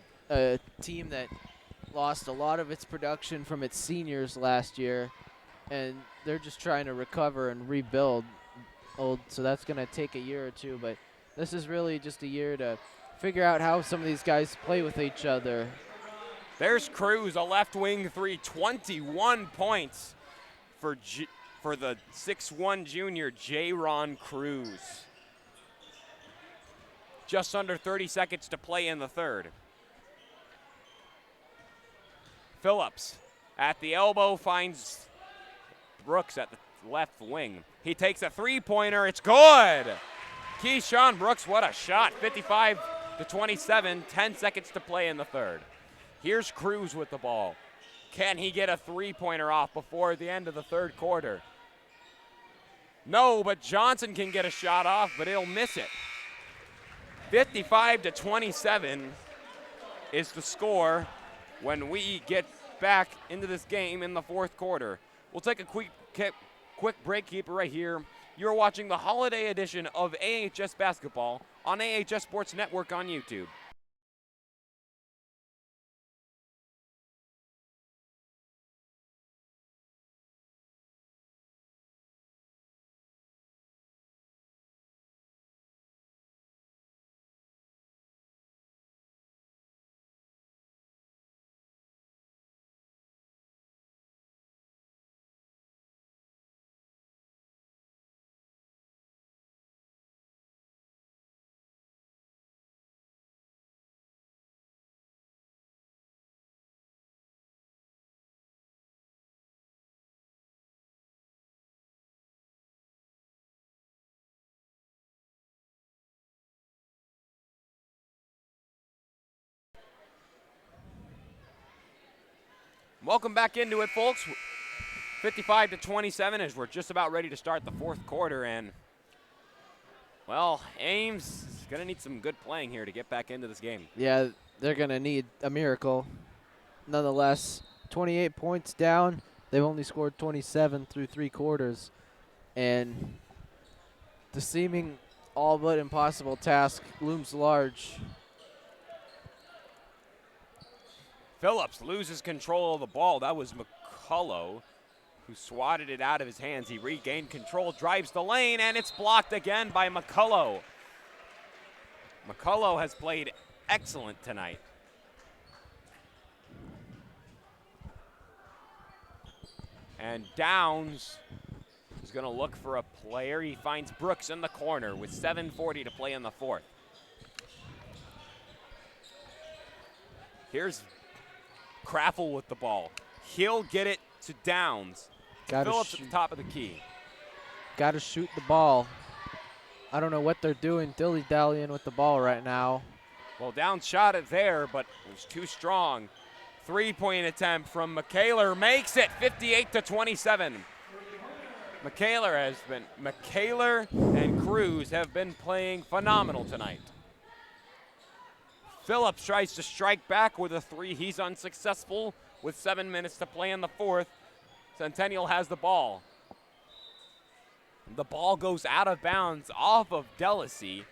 S1: team that lost a lot of its production from its seniors last year, and they're just trying to recover and rebuild. So that's going to take a year or two, but this is really just a year to figure out how some of these guys play with each other.
S2: There's Cruz, a left wing three, 21 points for the 6'1 junior, J-Ron Cruz. Just under 30 seconds to play in the third. Phillips at the elbow finds Brooks at the left wing. He takes a three-pointer, it's good! Keyshawn Brooks, what a shot, 55-27, 10 seconds to play in the third. Here's Cruz with the ball. Can he get a three-pointer off before the end of the third quarter? No, but Johnson can get a shot off, but he'll miss it. 55-27 is the score when we get back into this game in the fourth quarter. We'll take a quick break, keep it right here. You're watching the holiday edition of AHS Basketball on AHS Sports Network on YouTube. Welcome back into it, folks. 55-27 as we're just about ready to start the fourth quarter, and well, Ames is going to need some good playing here to get back into this game.
S1: Yeah, they're going to need a miracle. Nonetheless, 28 points down. They've only scored 27 through 3 quarters. And the seeming all but impossible task looms large.
S2: Phillips loses control of the ball. That was McCullough who swatted it out of his hands. He regained control, drives the lane, and it's blocked again by McCullough. McCullough has played excellent tonight. And Downs is going to look for a player. He finds Brooks in the corner with 7:40 to play in the fourth. Here's Craffle with the ball. He'll get it to Downs. Phillips at the top of the key.
S1: Got to shoot the ball. I don't know what they're doing, dilly-dallying with the ball right now.
S2: Well, Downs shot it there, but it was too strong. 3-point attempt from McKayler makes it 58-27. McKayler and Cruz have been playing phenomenal tonight. Phillips tries to strike back with a 3. He's unsuccessful with 7 minutes to play in the fourth. Centennial has the ball. The ball goes out of bounds off of Delacy,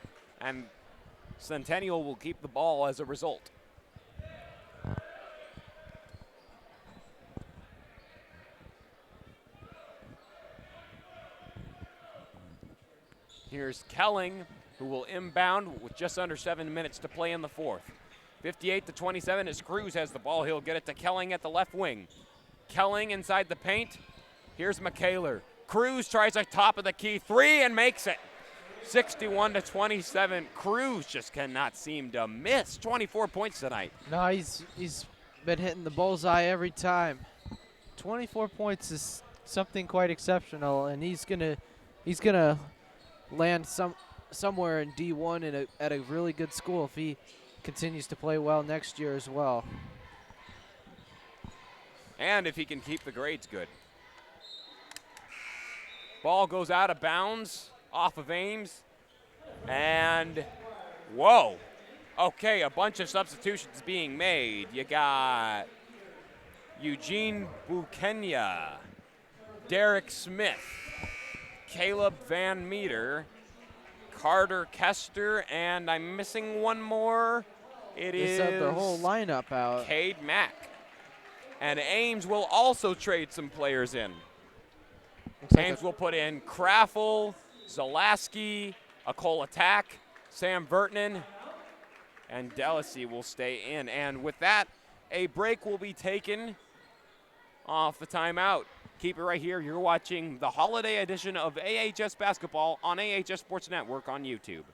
S2: and Centennial will keep the ball as a result. Here's Kelling, who will inbound with just under 7 minutes to play in the fourth. 58-27 as Cruz has the ball. He'll get it to Kelling at the left wing. Kelling inside the paint. Here's McKayler. Cruz tries a top of the key 3 and makes it. 61-27. Cruz just cannot seem to miss. 24 points tonight.
S1: No, he's been hitting the bullseye every time. 24 points is something quite exceptional, and he's gonna land somewhere in D1 at a really good school if he continues to play well next year as well.
S2: And if he can keep the grades good. Ball goes out of bounds off of Ames. And whoa. Okay, a bunch of substitutions being made. You got Eugene Bukenya, Derek Smith, Caleb Van Meter, Carter Kester, and I'm missing one more.
S1: They set their whole lineup out.
S2: Cade Mack. And Ames will also trade some players in. Ames will put in Craffle, Zalaski, Akol Attack, Sam Vertinen, and Delacy will stay in. And with that, a break will be taken off the timeout. Keep it right here. You're watching the holiday edition of AHS Basketball on AHS Sports Network on YouTube.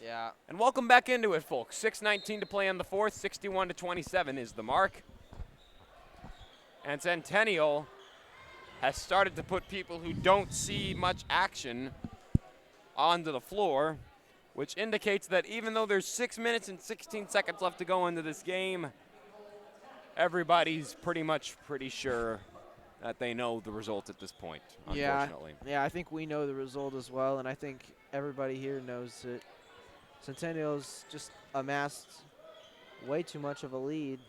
S1: Yeah.
S2: And welcome back into it, folks. 6:19 to play in the fourth. 61-27 is the mark. And Centennial has started to put people who don't see much action onto the floor, which indicates that even though there's 6 minutes and 16 seconds left to go into this game, everybody's pretty sure that they know the result at this point, unfortunately.
S1: Yeah, I think we know the result as well, and I think everybody here knows it. Centennial's just amassed way too much of a lead.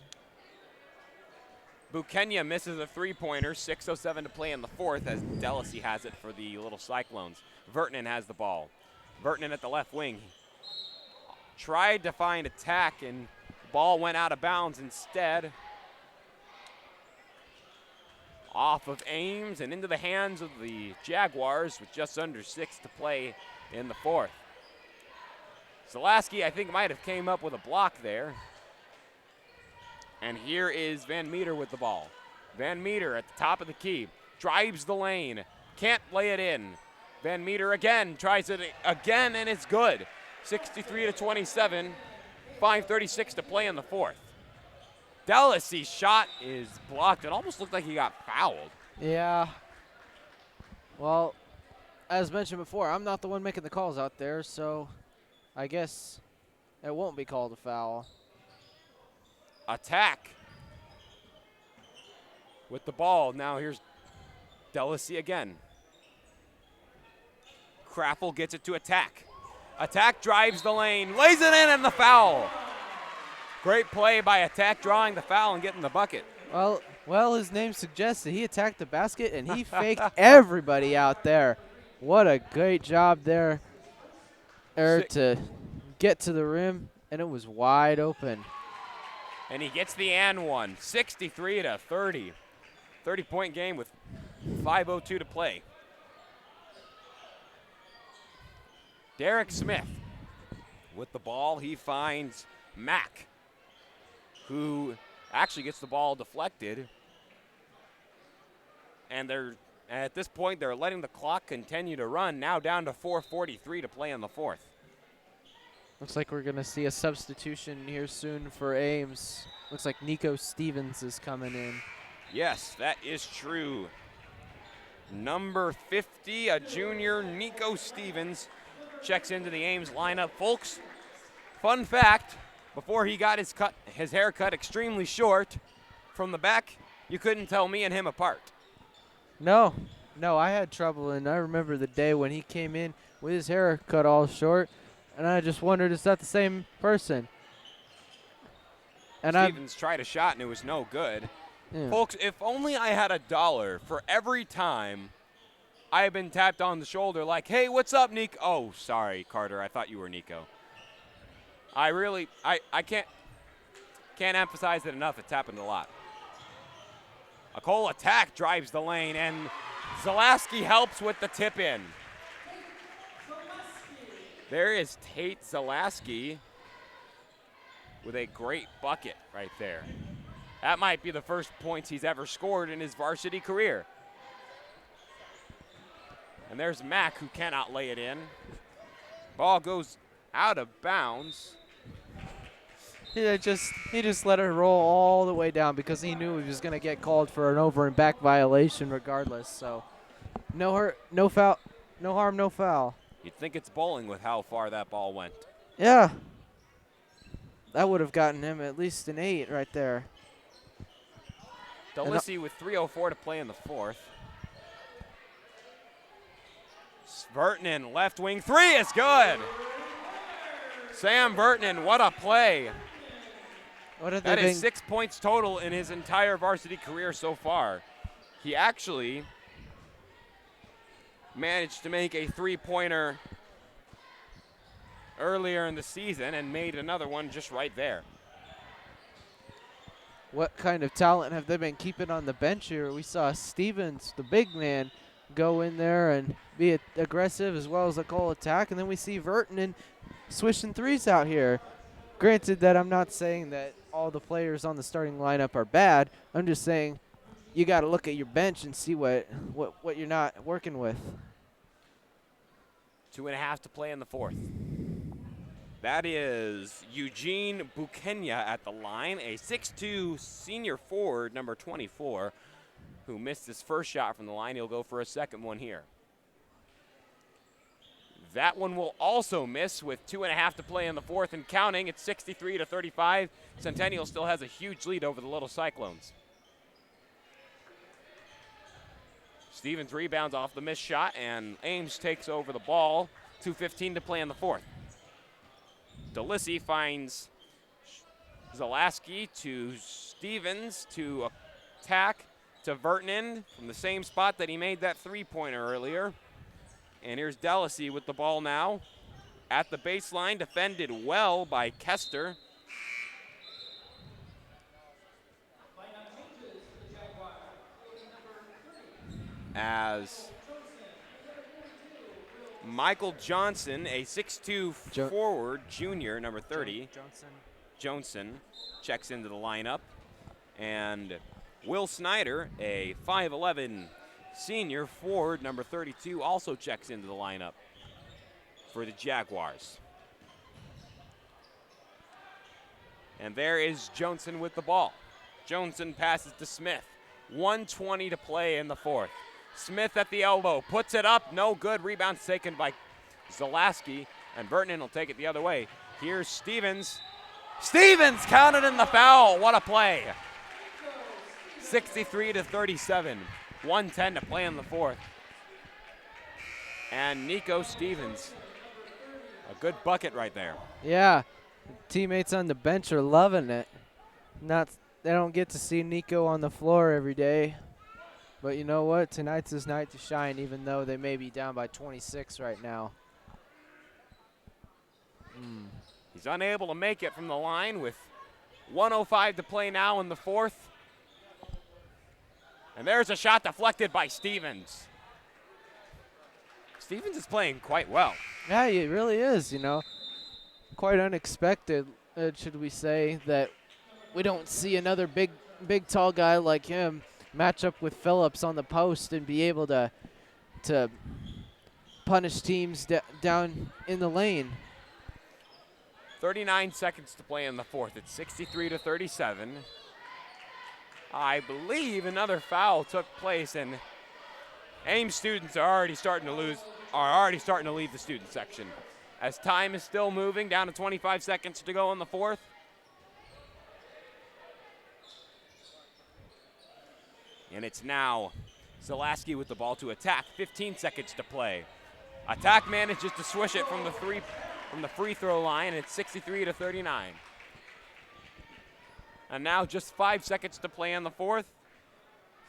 S2: Bukenya misses a three-pointer, 6:07 to play in the fourth as Delacy has it for the little Cyclones. Vertinen has the ball. Vertinen at the left wing. Tried to find Attack, and the ball went out of bounds instead. Off of Ames and into the hands of the Jaguars with just under 6 to play in the fourth. Zalaski, I think, might have came up with a block there. And here is Van Meter with the ball. Van Meter at the top of the key, drives the lane, can't lay it in. Van Meter again, tries it again, and it's good. 63-27, 5:36 to play in the fourth. Delacy's shot is blocked. It almost looked like he got fouled.
S1: Yeah. Well, as mentioned before, I'm not the one making the calls out there, so I guess it won't be called a foul.
S2: Attack with the ball. Now here's Delacy again. Craffle gets it to Attack. Attack drives the lane, lays it in, and the foul. Great play by Attack, drawing the foul and getting the bucket.
S1: Well, his name suggests that he attacked the basket and he faked everybody out there. What a great job there to get to the rim, and it was wide open.
S2: And he gets the and one, 63-30. 30-point game with 5:02 to play. Derek Smith with the ball. He finds Mack, who actually gets the ball deflected. And at this point, they're letting the clock continue to run, now down to 4:43 to play in the fourth.
S1: Looks like we're going to see a substitution here soon for Ames. Looks like Nico Stevens is coming in.
S2: Yes, that is true. Number 50, a junior, Nico Stevens, checks into the Ames lineup. Folks, fun fact, before he got his hair cut extremely short from the back, you couldn't tell me and him apart.
S1: No, I had trouble, and I remember the day when he came in with his hair cut all short, and I just wondered, is that the same person? And
S2: Stevens tried a shot, and it was no good.
S1: Yeah.
S2: Folks, if only I had $1 for every time I have been tapped on the shoulder like, hey, what's up, Nico? Oh, sorry, Carter, I thought you were Nico. I can't emphasize it enough. It's happened a lot. A Cole Attack drives the lane, and Zalaski helps with the tip in. There is Tate Zalaski with a great bucket right there. That might be the first points he's ever scored in his varsity career. And there's Mack, who cannot lay it in. Ball goes out of bounds.
S1: He just let it roll all the way down because he knew he was going to get called for an over and back violation regardless. So no hurt, no foul, no harm, no foul.
S2: You'd think it's bowling with how far that ball went.
S1: Yeah. That would have gotten him at least an 8 right there.
S2: Delacy with 3:04 to play in the fourth. Vertinen, left wing, 3 is good. Sam Vertinen, what a play. That is 6 points total in his entire varsity career so far. He actually managed to make a 3-pointer earlier in the season and made another one just right there.
S1: What kind of talent have they been keeping on the bench here? We saw Stevens, the big man, go in there and be aggressive as well as a Cole Attack, and then we see Vertinen swishing 3s out here. Granted that I'm not saying that all the players on the starting lineup are bad. I'm just saying you got to look at your bench and see what you're not working with.
S2: 2.5 to play in the fourth. That is Eugene Bukenya at the line, a 6'2 senior forward, number 24, who missed his first shot from the line. He'll go for a second one here. That one will also miss with 2.5 to play in the fourth and counting. It's 63-35. Centennial still has a huge lead over the Little Cyclones. Stevens rebounds off the missed shot, and Ames takes over the ball. 2:15 to play in the fourth. Delacy finds Zalaski to Stevens to Attack to Vertinen from the same spot that he made that 3-pointer earlier. And here's Delacy with the ball now at the baseline, defended well by Kester. As Michael Johnson, a 6'2 forward, junior, number 30, Johnson checks into the lineup. And Will Snyder, a 5'11 senior forward, number 32, also checks into the lineup for the Jaguars. And there is Johnson with the ball. Johnson passes to Smith. 1:20 to play in the fourth. Smith at the elbow, puts it up, no good. Rebound taken by Zalaski, and Vernon will take it the other way. Here's Stevens. Stevens counted in the foul. What a play. 63 to 37. 1:10 to play in the fourth. And Nico Stevens, a good bucket right there.
S1: Yeah, teammates on the bench are loving it. They don't get to see Nico on the floor every day. But you know what? Tonight's his night to shine, even though they may be down by 26 right now.
S2: He's unable to make it from the line with 1:05 to play now in the fourth. And there's a shot deflected by Stevens. Stevens is playing quite well.
S1: Yeah, he really is, you know. Quite unexpected, should we say, that we don't see another big, tall guy like him match up with Phillips on the post and be able to punish teams down in the lane.
S2: 39 seconds to play in the fourth. It's 63 to 37. I believe another foul took place, and Ames students are already starting to leave the student section. As time is still moving, down to 25 seconds to go in the fourth. And it's now Zalaski with the ball to attack. 15 seconds to play. Attack manages to swish it from the free throw line. It's 63 to 39. And now just 5 seconds to play in the fourth.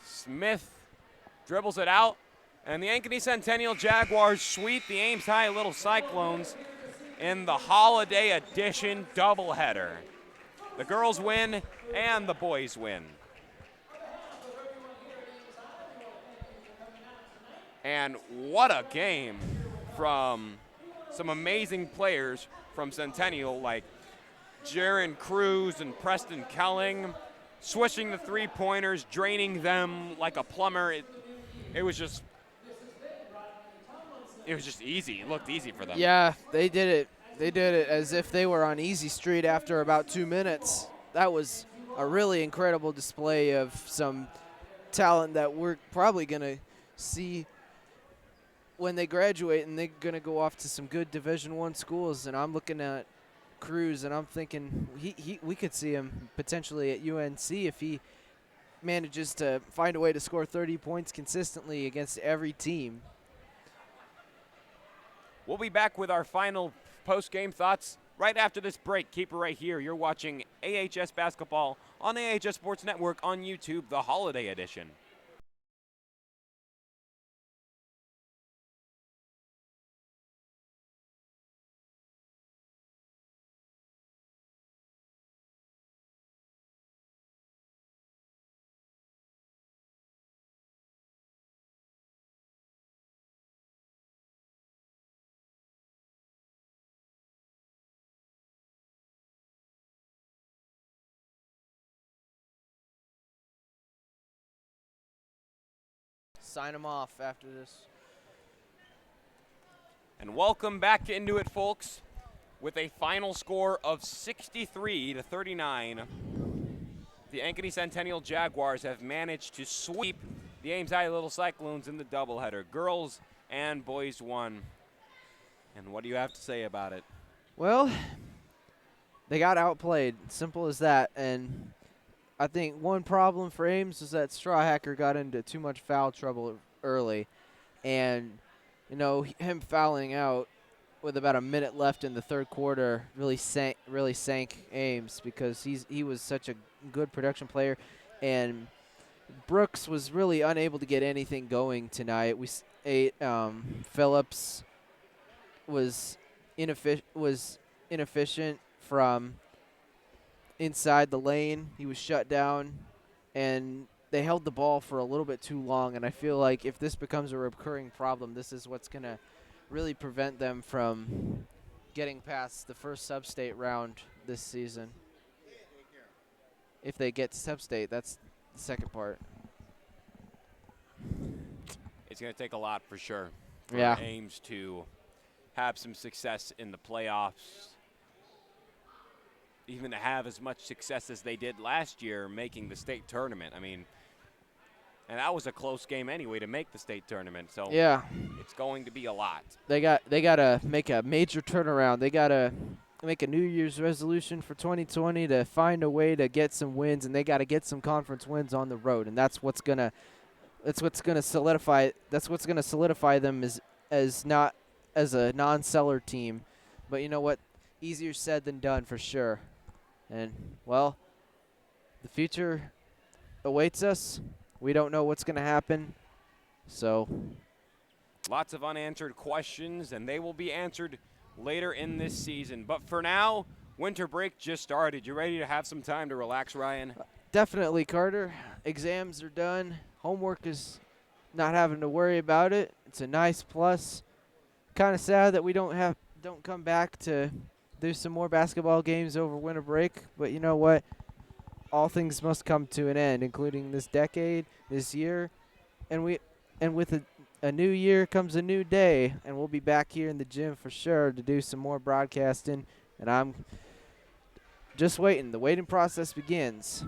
S2: Smith dribbles it out. And the Ankeny Centennial Jaguars sweep the Ames High Little Cyclones in the Holiday Edition doubleheader. The girls win and the boys win. And what a game from some amazing players from Centennial, like Jaron Cruz and Preston Kelling, swishing the three-pointers, draining them like a plumber. It was just easy. It looked easy for them.
S1: Yeah, they did it. They did it as if they were on easy street after about 2 minutes. That was a really incredible display of some talent that we're probably going to see when they graduate, and they're going to go off to some good Division I schools. And I'm looking at Cruz, and I'm thinking we could see him potentially at UNC if he manages to find a way to score 30 points consistently against every team.
S2: We'll be back with our final post-game thoughts right after this break. Keep it right here. You're watching AHS Basketball on AHS Sports Network on YouTube, the Holiday Edition.
S1: Sign them off after this.
S2: And welcome back into it, folks, with a final score of 63 to 39. The Ankeny Centennial Jaguars have managed to sweep the Ames High Little Cyclones in the doubleheader. Girls and boys won. And what do you have to say about it?
S1: Well, they got outplayed. Simple as that. And I think one problem for Ames is that Strawhacker got into too much foul trouble early. And, you know, him fouling out with about a minute left in the third quarter really sank Ames, because he was such a good production player. And Brooks was really unable to get anything going tonight. Phillips was inefficient from inside the lane. He was shut down, and they held the ball for a little bit too long. And I feel like if this becomes a recurring problem, this is what's going to really prevent them from getting past the first sub-state round this season. if they get to sub-state. That's the second part.
S2: It's going to take a lot for sure for
S1: Yeah.
S2: Ames to have some success in the playoffs, even to have as much success as they did last year making the state tournament. I mean, and that was a close game anyway to make the state tournament. So
S1: Yeah.
S2: it's going to be a lot.
S1: They got to make a major turnaround. They got to make a New Year's resolution for 2020 to find a way to get some wins, and they got to get some conference wins on the road, and that's what's gonna solidify them as not as a non-seller team. But you know what? Easier said than done for sure. And well, the future awaits us. We don't know what's going to happen. So
S2: Lots of unanswered questions, and they will be answered later in this season. But for now, winter break just started. You ready to have some time to relax, Ryan?
S1: definitely, Carter. Exams are done. Homework is not having to worry about it. It's a nice plus. Kind of sad that we don't come back to do some more basketball games over winter break, but you know what? All things must come to an end, including this decade, this year, and with a new year comes a new day, and we'll be back here in the gym for sure to do some more broadcasting, and I'm just waiting. The waiting process begins.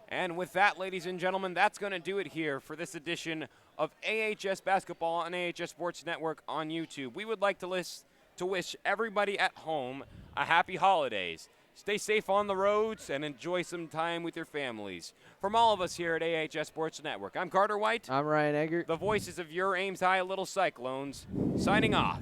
S2: And with that, ladies and gentlemen, that's going to do it here for this edition of AHS Basketball on AHS Sports Network on YouTube. We would like to wish everybody at home a happy holidays. Stay safe on the roads and enjoy some time with your families. From all of us here at AHS Sports Network, I'm Carter White.
S1: I'm Ryan Eggert.
S2: The voices of your Ames High Little Cyclones, signing off.